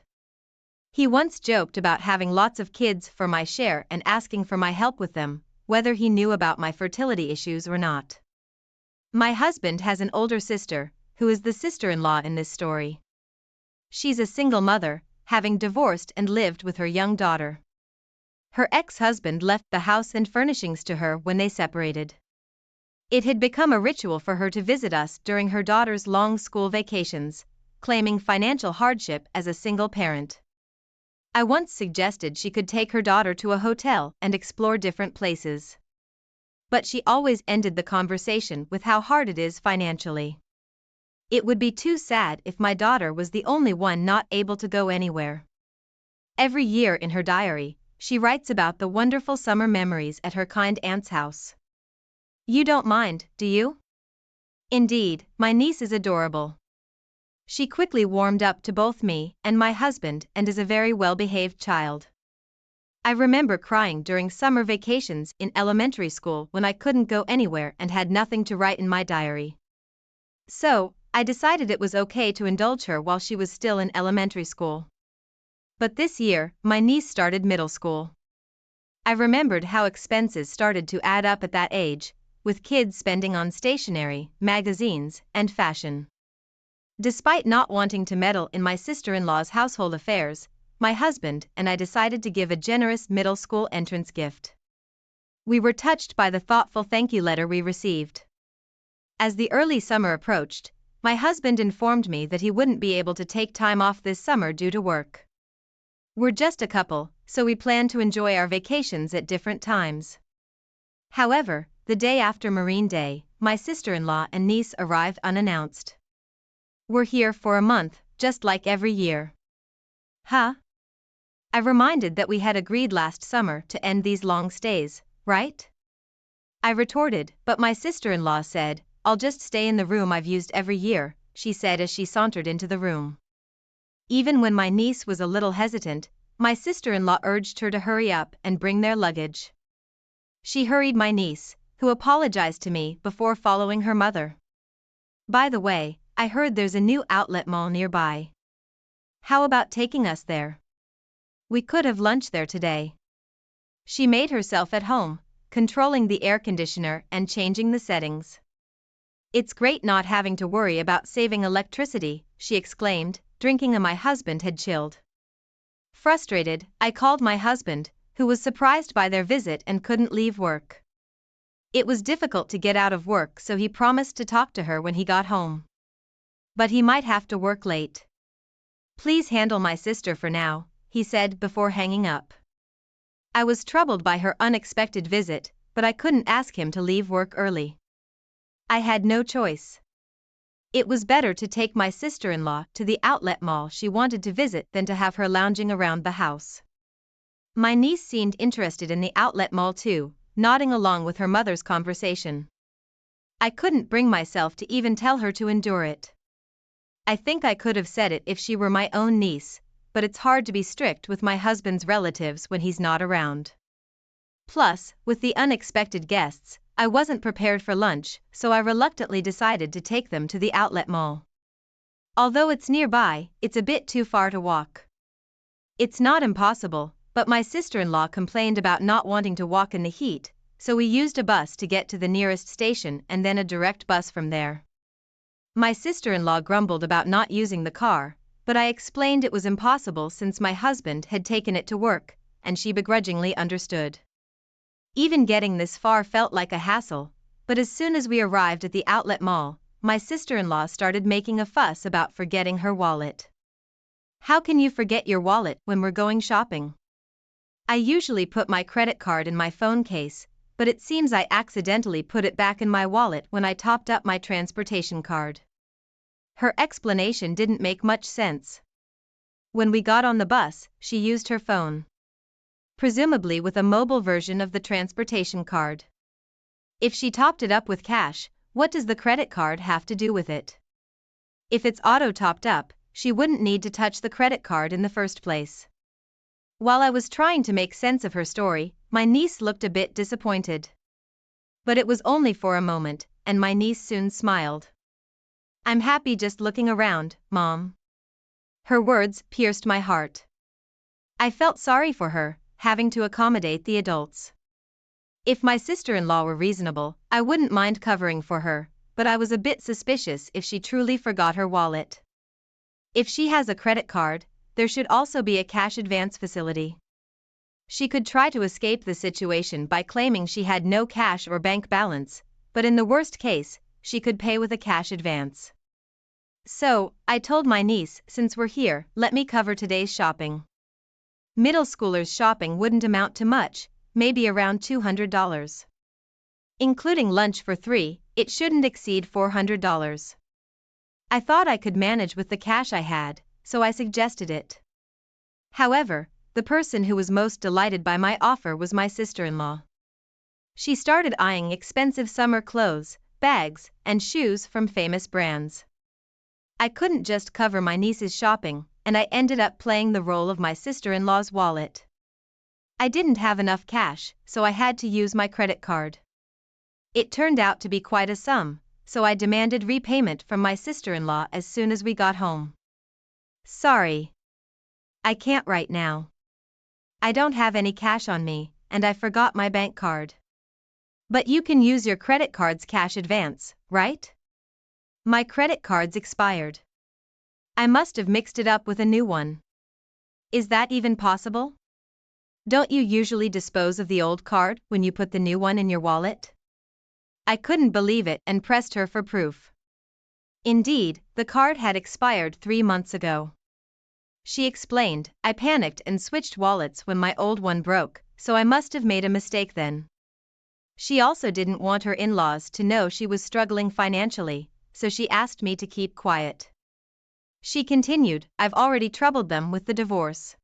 He once joked about having lots of kids for my share and asking for my help with them, whether he knew about my fertility issues or not. My husband has an older sister, who is the sister-in-law in this story. She's a single mother, having divorced and lived with her young daughter. Her ex-husband left the house and furnishings to her when they separated. It had become a ritual for her to visit us during her daughter's long school vacations, claiming financial hardship as a single parent. I once suggested she could take her daughter to a hotel and explore different places. But she always ended the conversation with how hard it is financially. It would be too sad if my daughter was the only one not able to go anywhere. Every year in her diary, she writes about the wonderful summer memories at her kind aunt's house. You don't mind, do you? Indeed, my niece is adorable. She quickly warmed up to both me and my husband and is a very well-behaved child. I remember crying during summer vacations in elementary school when I couldn't go anywhere and had nothing to write in my diary. So, I decided it was okay to indulge her while she was still in elementary school. But this year, my niece started middle school. I remembered how expenses started to add up at that age, with kids spending on stationery, magazines, and fashion. Despite not wanting to meddle in my sister-in-law's household affairs, my husband and I decided to give a generous middle school entrance gift. We were touched by the thoughtful thank you letter we received. As the early summer approached, my husband informed me that he wouldn't be able to take time off this summer due to work. We're just a couple, so we plan to enjoy our vacations at different times. However, the day after Marine Day, my sister-in-law and niece arrived unannounced. We're here for a month, just like every year. Huh? I reminded that we had agreed last summer to end these long stays, right? I retorted, but my sister-in-law said, "I'll just stay in the room I've used every year," she said as she sauntered into the room. Even when my niece was a little hesitant, my sister-in-law urged her to hurry up and bring their luggage. She hurried my niece, who apologized to me before following her mother. "By the way, I heard there's a new outlet mall nearby. How about taking us there? We could have lunch there today." She made herself at home, controlling the air conditioner and changing the settings. "It's great not having to worry about saving electricity," she exclaimed, drinking my husband had chilled. Frustrated, I called my husband, who was surprised by their visit and couldn't leave work. It was difficult to get out of work, so he promised to talk to her when he got home. But he might have to work late. "Please handle my sister for now," he said before hanging up. I was troubled by her unexpected visit, but I couldn't ask him to leave work early. I had no choice. It was better to take my sister-in-law to the outlet mall she wanted to visit than to have her lounging around the house. My niece seemed interested in the outlet mall too, nodding along with her mother's conversation. I couldn't bring myself to even tell her to endure it. I think I could have said it if she were my own niece, but it's hard to be strict with my husband's relatives when he's not around. Plus, with the unexpected guests, I wasn't prepared for lunch, so I reluctantly decided to take them to the outlet mall. Although it's nearby, it's a bit too far to walk. It's not impossible, but my sister-in-law complained about not wanting to walk in the heat, so we used a bus to get to the nearest station and then a direct bus from there. My sister-in-law grumbled about not using the car, but I explained it was impossible since my husband had taken it to work, and she begrudgingly understood. Even getting this far felt like a hassle, but as soon as we arrived at the outlet mall, my sister-in-law started making a fuss about forgetting her wallet. "How can you forget your wallet when we're going shopping? I usually put my credit card in my phone case, but it seems I accidentally put it back in my wallet when I topped up my transportation card." Her explanation didn't make much sense. When we got on the bus, she used her phone. Presumably with a mobile version of the transportation card. If she topped it up with cash, what does the credit card have to do with it? If it's auto-topped up, she wouldn't need to touch the credit card in the first place. While I was trying to make sense of her story, my niece looked a bit disappointed. But it was only for a moment, and my niece soon smiled. "I'm happy just looking around, Mom." Her words pierced my heart. I felt sorry for her, having to accommodate the adults. If my sister-in-law were reasonable, I wouldn't mind covering for her, but I was a bit suspicious if she truly forgot her wallet. If she has a credit card, there should also be a cash advance facility. She could try to escape the situation by claiming she had no cash or bank balance, but in the worst case, she could pay with a cash advance. So, I told my niece, "Since we're here, let me cover today's shopping." Middle schoolers' shopping wouldn't amount to much, maybe around $200. Including lunch for 3, it shouldn't exceed $400. I thought I could manage with the cash I had, so I suggested it. However, the person who was most delighted by my offer was my sister-in-law. She started eyeing expensive summer clothes, bags, and shoes from famous brands. I couldn't just cover my niece's shopping, and I ended up playing the role of my sister-in-law's wallet. I didn't have enough cash, so I had to use my credit card. It turned out to be quite a sum, so I demanded repayment from my sister-in-law as soon as we got home. "Sorry. I can't right now. I don't have any cash on me, and I forgot my bank card. But you can use your credit card's cash advance, right? My credit card's expired. I must have mixed it up with a new one. Is that even possible? Don't you usually dispose of the old card when you put the new one in your wallet? I couldn't believe it and pressed her for proof. Indeed, the card had expired 3 months ago. She explained. I panicked and switched wallets when my old one broke, so I must have made a mistake then. She also didn't want her in-laws to know she was struggling financially, so she asked me to keep quiet. She continued, I've already troubled them with the divorce.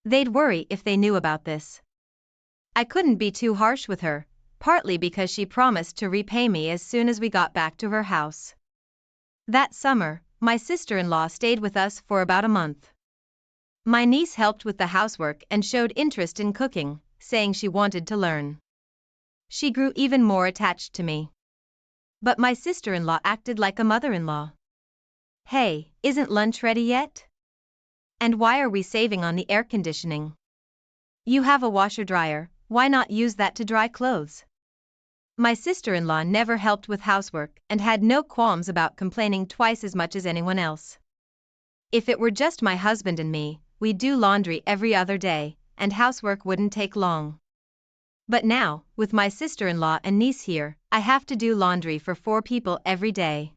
They'd worry if they knew about this. I couldn't be too harsh with her, partly because she promised to repay me as soon as we got back to her house. That summer, my sister-in-law stayed with us for about a month. My niece helped with the housework and showed interest in cooking, saying she wanted to learn. She grew even more attached to me. But my sister-in-law acted like a mother-in-law. Hey, isn't lunch ready yet? And why are we saving on the air conditioning? You have a washer-dryer, why not use that to dry clothes? My sister-in-law never helped with housework and had no qualms about complaining twice as much as anyone else. If it were just my husband and me, we'd do laundry every other day, and housework wouldn't take long. But now, with my sister-in-law and niece here, I have to do laundry for 4 people every day.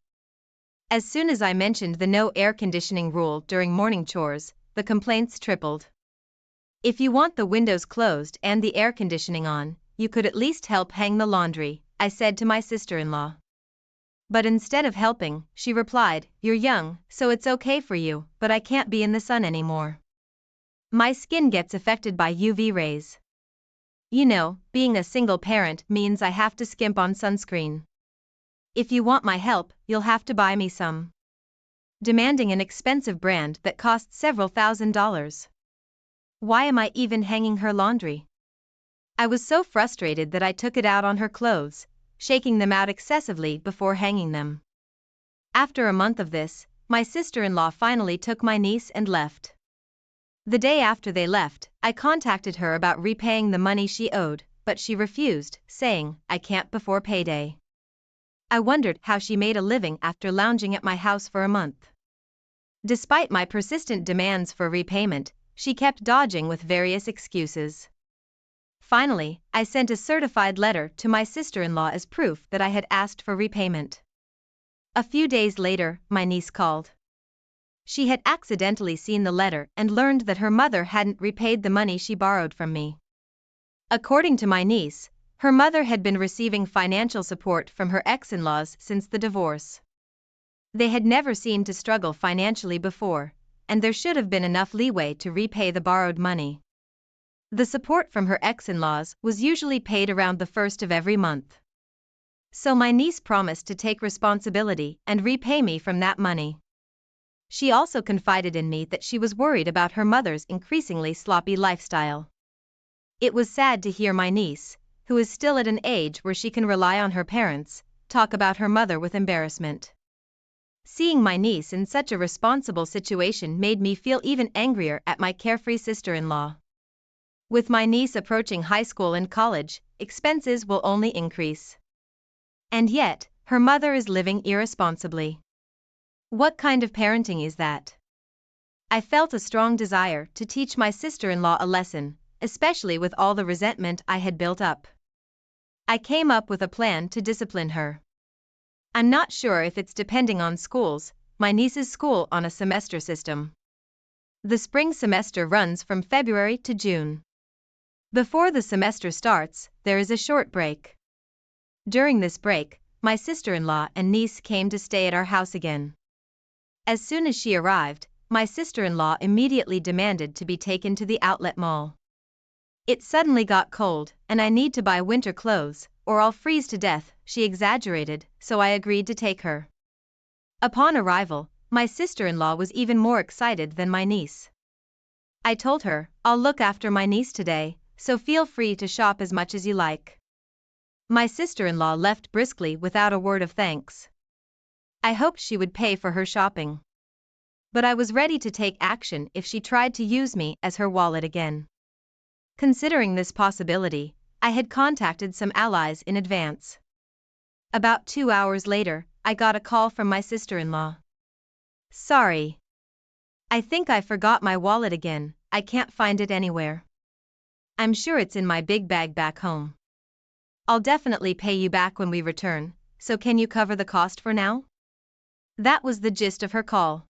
As soon as I mentioned the no air conditioning rule during morning chores, the complaints tripled. If you want the windows closed and the air conditioning on, you could at least help hang the laundry, I said to my sister-in-law. But instead of helping, she replied, You're young, so it's okay for you, but I can't be in the sun anymore. My skin gets affected by UV rays. You know, being a single parent means I have to skimp on sunscreen. If you want my help, you'll have to buy me some. Demanding an expensive brand that costs several $1,000s. Why am I even hanging her laundry? I was so frustrated that I took it out on her clothes, shaking them out excessively before hanging them. After a month of this, my sister-in-law finally took my niece and left. The day after they left, I contacted her about repaying the money she owed, but she refused, saying, I can't before payday. I wondered how she made a living after lounging at my house for a month. Despite my persistent demands for repayment, she kept dodging with various excuses. Finally, I sent a certified letter to my sister-in-law as proof that I had asked for repayment. A few days later, my niece called. She had accidentally seen the letter and learned that her mother hadn't repaid the money she borrowed from me. According to my niece, her mother had been receiving financial support from her ex-in-laws since the divorce. They had never seemed to struggle financially before, and there should have been enough leeway to repay the borrowed money. The support from her ex-in-laws was usually paid around the first of every month. So my niece promised to take responsibility and repay me from that money. She also confided in me that she was worried about her mother's increasingly sloppy lifestyle. It was sad to hear my niece, who is still at an age where she can rely on her parents, talk about her mother with embarrassment. Seeing my niece in such a responsible situation made me feel even angrier at my carefree sister-in-law. With my niece approaching high school and college, expenses will only increase. And yet, her mother is living irresponsibly. What kind of parenting is that? I felt a strong desire to teach my sister-in-law a lesson, especially with all the resentment I had built up. I came up with a plan to discipline her. I'm not sure if it's depending on schools, my niece's school on a semester system. The spring semester runs from February to June. Before the semester starts, there is a short break. During this break, my sister-in-law and niece came to stay at our house again. As soon as she arrived, my sister-in-law immediately demanded to be taken to the outlet mall. It suddenly got cold, and I need to buy winter clothes, or I'll freeze to death, she exaggerated, so I agreed to take her. Upon arrival, my sister-in-law was even more excited than my niece. I told her, I'll look after my niece today, so feel free to shop as much as you like. My sister-in-law left briskly without a word of thanks. I hoped she would pay for her shopping. But I was ready to take action if she tried to use me as her wallet again. Considering this possibility, I had contacted some allies in advance. About 2 hours later, I got a call from my sister-in-law. Sorry. I think I forgot my wallet again, I can't find it anywhere. I'm sure it's in my big bag back home. I'll definitely pay you back when we return, so can you cover the cost for now? That was the gist of her call.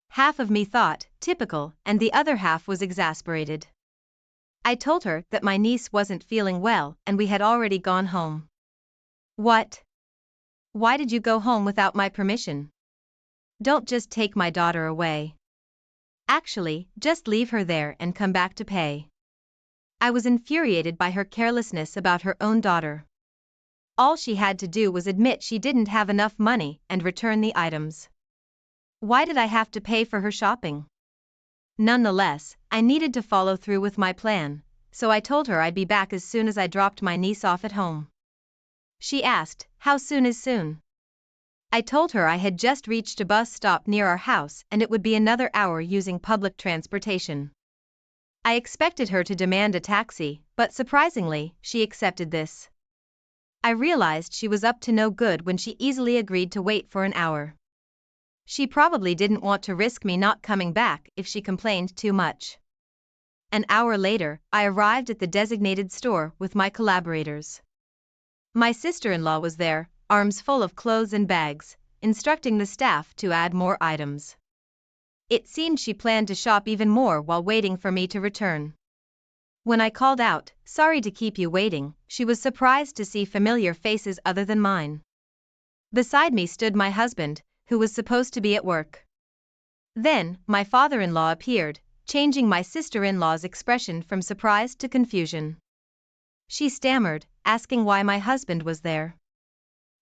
Half of me thought, typical, and the other half was exasperated. I told her that my niece wasn't feeling well and we had already gone home. What? Why did you go home without my permission? Don't just take my daughter away. Actually, just leave her there and come back to pay. I was infuriated by her carelessness about her own daughter. All she had to do was admit she didn't have enough money and return the items. Why did I have to pay for her shopping? Nonetheless, I needed to follow through with my plan, so I told her I'd be back as soon as I dropped my niece off at home. She asked, how soon is soon? I told her I had just reached a bus stop near our house and it would be another hour using public transportation. I expected her to demand a taxi, but surprisingly, she accepted this. I realized she was up to no good when she easily agreed to wait for an hour. She probably didn't want to risk me not coming back if she complained too much. An hour later, I arrived at the designated store with my collaborators. My sister-in-law was there, arms full of clothes and bags, instructing the staff to add more items. It seemed she planned to shop even more while waiting for me to return. When I called out, sorry to keep you waiting, she was surprised to see familiar faces other than mine. Beside me stood my husband, who was supposed to be at work. Then, my father-in-law appeared, changing my sister-in-law's expression from surprise to confusion. She stammered, asking why my husband was there.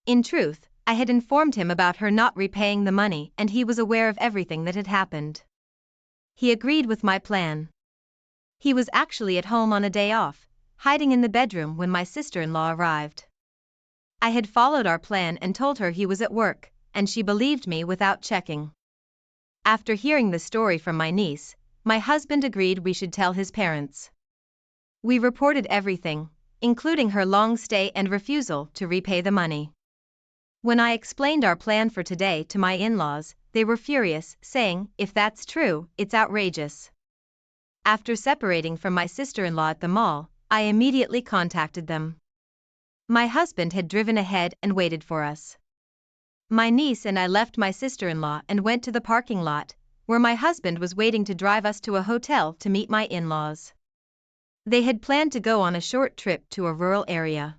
In truth, I had informed him about her not repaying the money and he was aware of everything that had happened. He agreed with my plan. He was actually at home on a day off, hiding in the bedroom when my sister-in-law arrived. I had followed our plan and told her he was at work, and she believed me without checking. After hearing the story from my niece, my husband agreed we should tell his parents. We reported everything, including her long stay and refusal to repay the money. When I explained our plan for today to my in-laws, they were furious, saying, if that's true, it's outrageous. After separating from my sister-in-law at the mall, I immediately contacted them. My husband had driven ahead and waited for us. My niece and I left my sister-in-law and went to the parking lot, where my husband was waiting to drive us to a hotel to meet my in-laws. They had planned to go on a short trip to a rural area.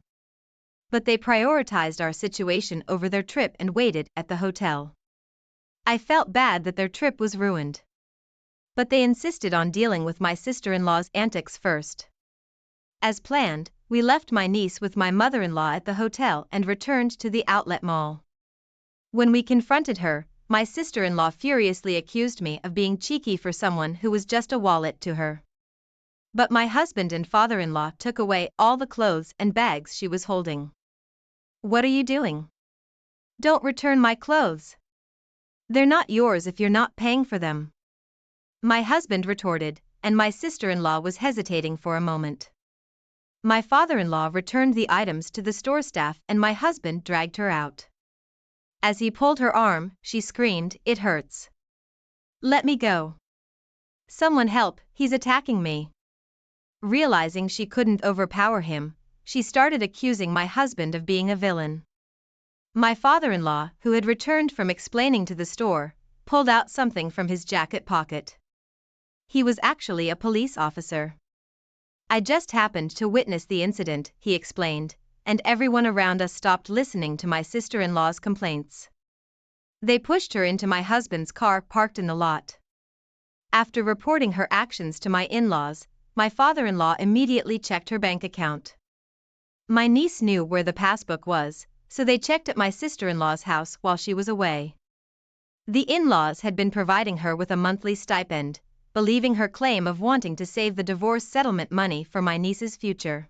But they prioritized our situation over their trip and waited at the hotel. I felt bad that their trip was ruined. But they insisted on dealing with my sister-in-law's antics first. As planned, we left my niece with my mother-in-law at the hotel and returned to the outlet mall. When we confronted her, my sister-in-law furiously accused me of being cheeky for someone who was just a wallet to her. But my husband and father-in-law took away all the clothes and bags she was holding. What are you doing? Don't return my clothes. They're not yours if you're not paying for them. My husband retorted, and my sister-in-law was hesitating for a moment. My father-in-law returned the items to the store staff and my husband dragged her out. As he pulled her arm, she screamed, it hurts. Let me go. Someone help, he's attacking me. Realizing she couldn't overpower him, she started accusing my husband of being a villain. My father-in-law, who had returned from explaining to the store, pulled out something from his jacket pocket. He was actually a police officer. I just happened to witness the incident, he explained, and everyone around us stopped listening to my sister-in-law's complaints. They pushed her into my husband's car parked in the lot. After reporting her actions to my in-laws, my father-in-law immediately checked her bank account. My niece knew where the passbook was, so they checked at my sister-in-law's house while she was away. The in-laws had been providing her with a monthly stipend, believing her claim of wanting to save the divorce settlement money for my niece's future.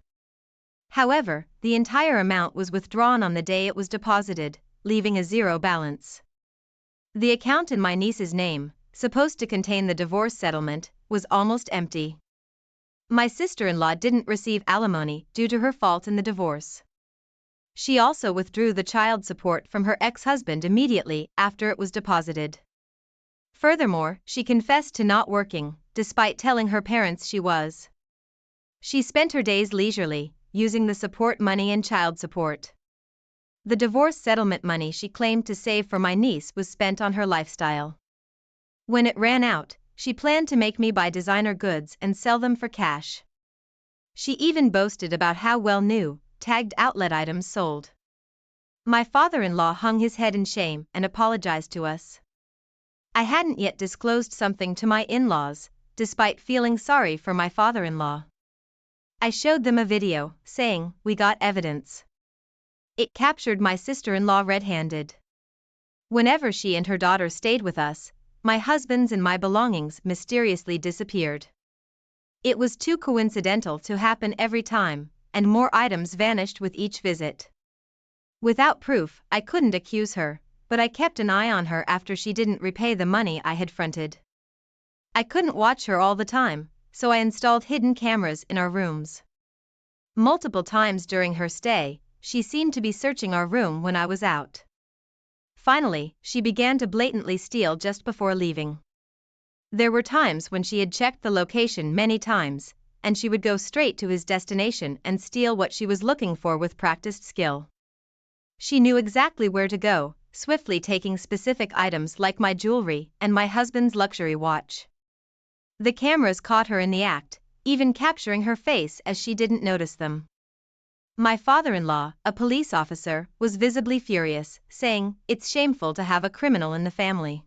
However, the entire amount was withdrawn on the day it was deposited, leaving a zero balance. The account in my niece's name, supposed to contain the divorce settlement, was almost empty. My sister-in-law didn't receive alimony due to her fault in the divorce. She also withdrew the child support from her ex-husband immediately after it was deposited. Furthermore, she confessed to not working, despite telling her parents she was. She spent her days leisurely, using the support money and child support. The divorce settlement money she claimed to save for my niece was spent on her lifestyle. When it ran out, she planned to make me buy designer goods and sell them for cash. She even boasted about how well new, tagged outlet items sold. My father-in-law hung his head in shame and apologized to us. I hadn't yet disclosed something to my in-laws, despite feeling sorry for my father-in-law. I showed them a video, saying, "We got evidence." It captured my sister-in-law red-handed. Whenever she and her daughter stayed with us, my husband's and my belongings mysteriously disappeared. It was too coincidental to happen every time, and more items vanished with each visit. Without proof, I couldn't accuse her, but I kept an eye on her after she didn't repay the money I had fronted. I couldn't watch her all the time, so I installed hidden cameras in our rooms. Multiple times during her stay, she seemed to be searching our room when I was out. Finally, she began to blatantly steal just before leaving. There were times when she had checked the location many times, and she would go straight to his destination and steal what she was looking for with practiced skill. She knew exactly where to go, swiftly taking specific items like my jewelry and my husband's luxury watch. The cameras caught her in the act, even capturing her face as she didn't notice them. My father-in-law, a police officer, was visibly furious, saying, "It's shameful to have a criminal in the family."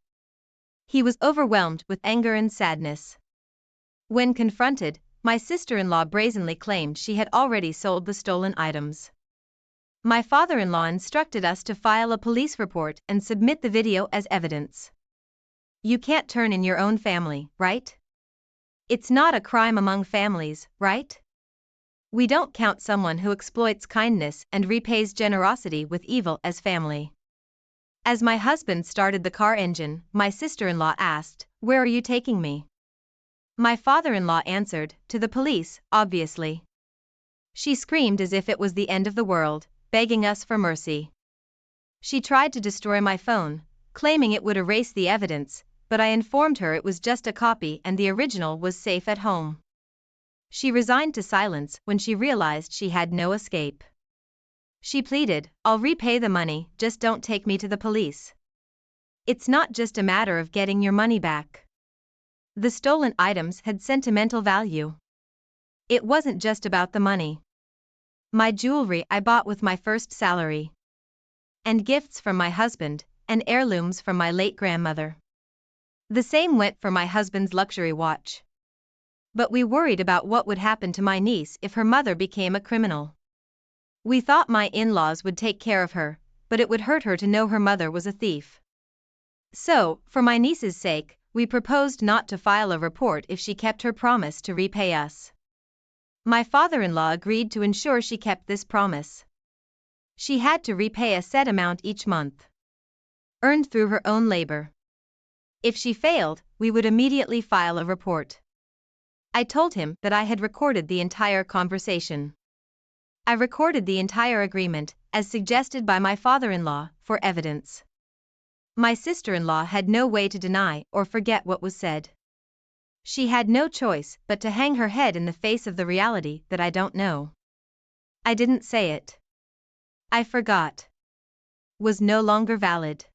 He was overwhelmed with anger and sadness. When confronted, my sister-in-law brazenly claimed she had already sold the stolen items. My father-in-law instructed us to file a police report and submit the video as evidence. You can't turn in your own family, right? It's not a crime among families, right? We don't count someone who exploits kindness and repays generosity with evil as family. As my husband started the car engine, my sister-in-law asked, "Where are you taking me?" My father-in-law answered, "To the police, obviously." She screamed as if it was the end of the world, begging us for mercy. She tried to destroy my phone, claiming it would erase the evidence, but I informed her it was just a copy and the original was safe at home. She resigned to silence when she realized she had no escape. She pleaded, "I'll repay the money, just don't take me to the police." It's not just a matter of getting your money back. The stolen items had sentimental value. It wasn't just about the money. My jewelry I bought with my first salary. And gifts from my husband, and heirlooms from my late grandmother. The same went for my husband's luxury watch. But we worried about what would happen to my niece if her mother became a criminal. We thought my in-laws would take care of her, but it would hurt her to know her mother was a thief. So, for my niece's sake, we proposed not to file a report if she kept her promise to repay us. My father-in-law agreed to ensure she kept this promise. She had to repay a set amount each month, earned through her own labor. If she failed, we would immediately file a report. I told him that I had recorded the entire conversation. I recorded the entire agreement, as suggested by my father-in-law, for evidence. My sister-in-law had no way to deny or forget what was said. She had no choice but to hang her head in the face of the reality that I don't know. I didn't say it. I forgot. Was no longer valid.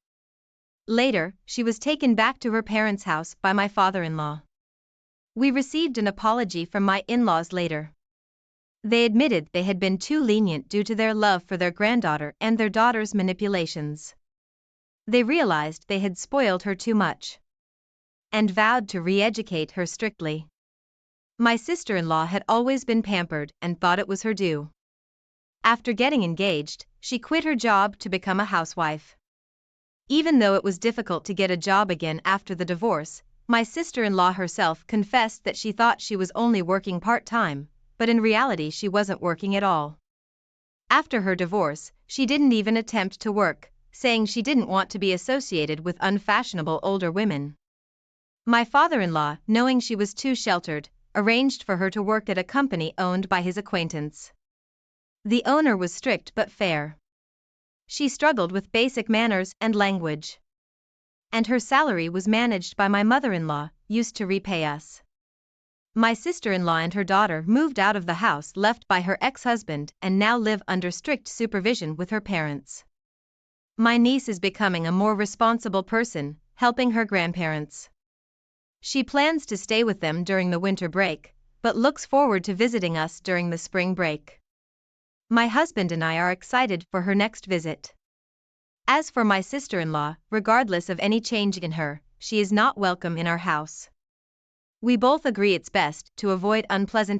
Later, she was taken back to her parents' house by my father-in-law. We received an apology from my in-laws later. They admitted they had been too lenient due to their love for their granddaughter and their daughter's manipulations. They realized they had spoiled her too much, and vowed to re-educate her strictly. My sister-in-law had always been pampered and thought it was her due. After getting engaged, she quit her job to become a housewife. Even though it was difficult to get a job again after the divorce, my sister-in-law herself confessed that she thought she was only working part-time, but in reality she wasn't working at all. After her divorce, she didn't even attempt to work, saying she didn't want to be associated with unfashionable older women. My father-in-law, knowing she was too sheltered, arranged for her to work at a company owned by his acquaintance. The owner was strict but fair. She struggled with basic manners and language. And her salary was managed by my mother-in-law, used to repay us. My sister-in-law and her daughter moved out of the house left by her ex-husband and now live under strict supervision with her parents. My niece is becoming a more responsible person, helping her grandparents. She plans to stay with them during the winter break, but looks forward to visiting us during the spring break. My husband and I are excited for her next visit. As for my sister-in-law, regardless of any change in her, she is not welcome in our house. We both agree it's best to avoid unpleasant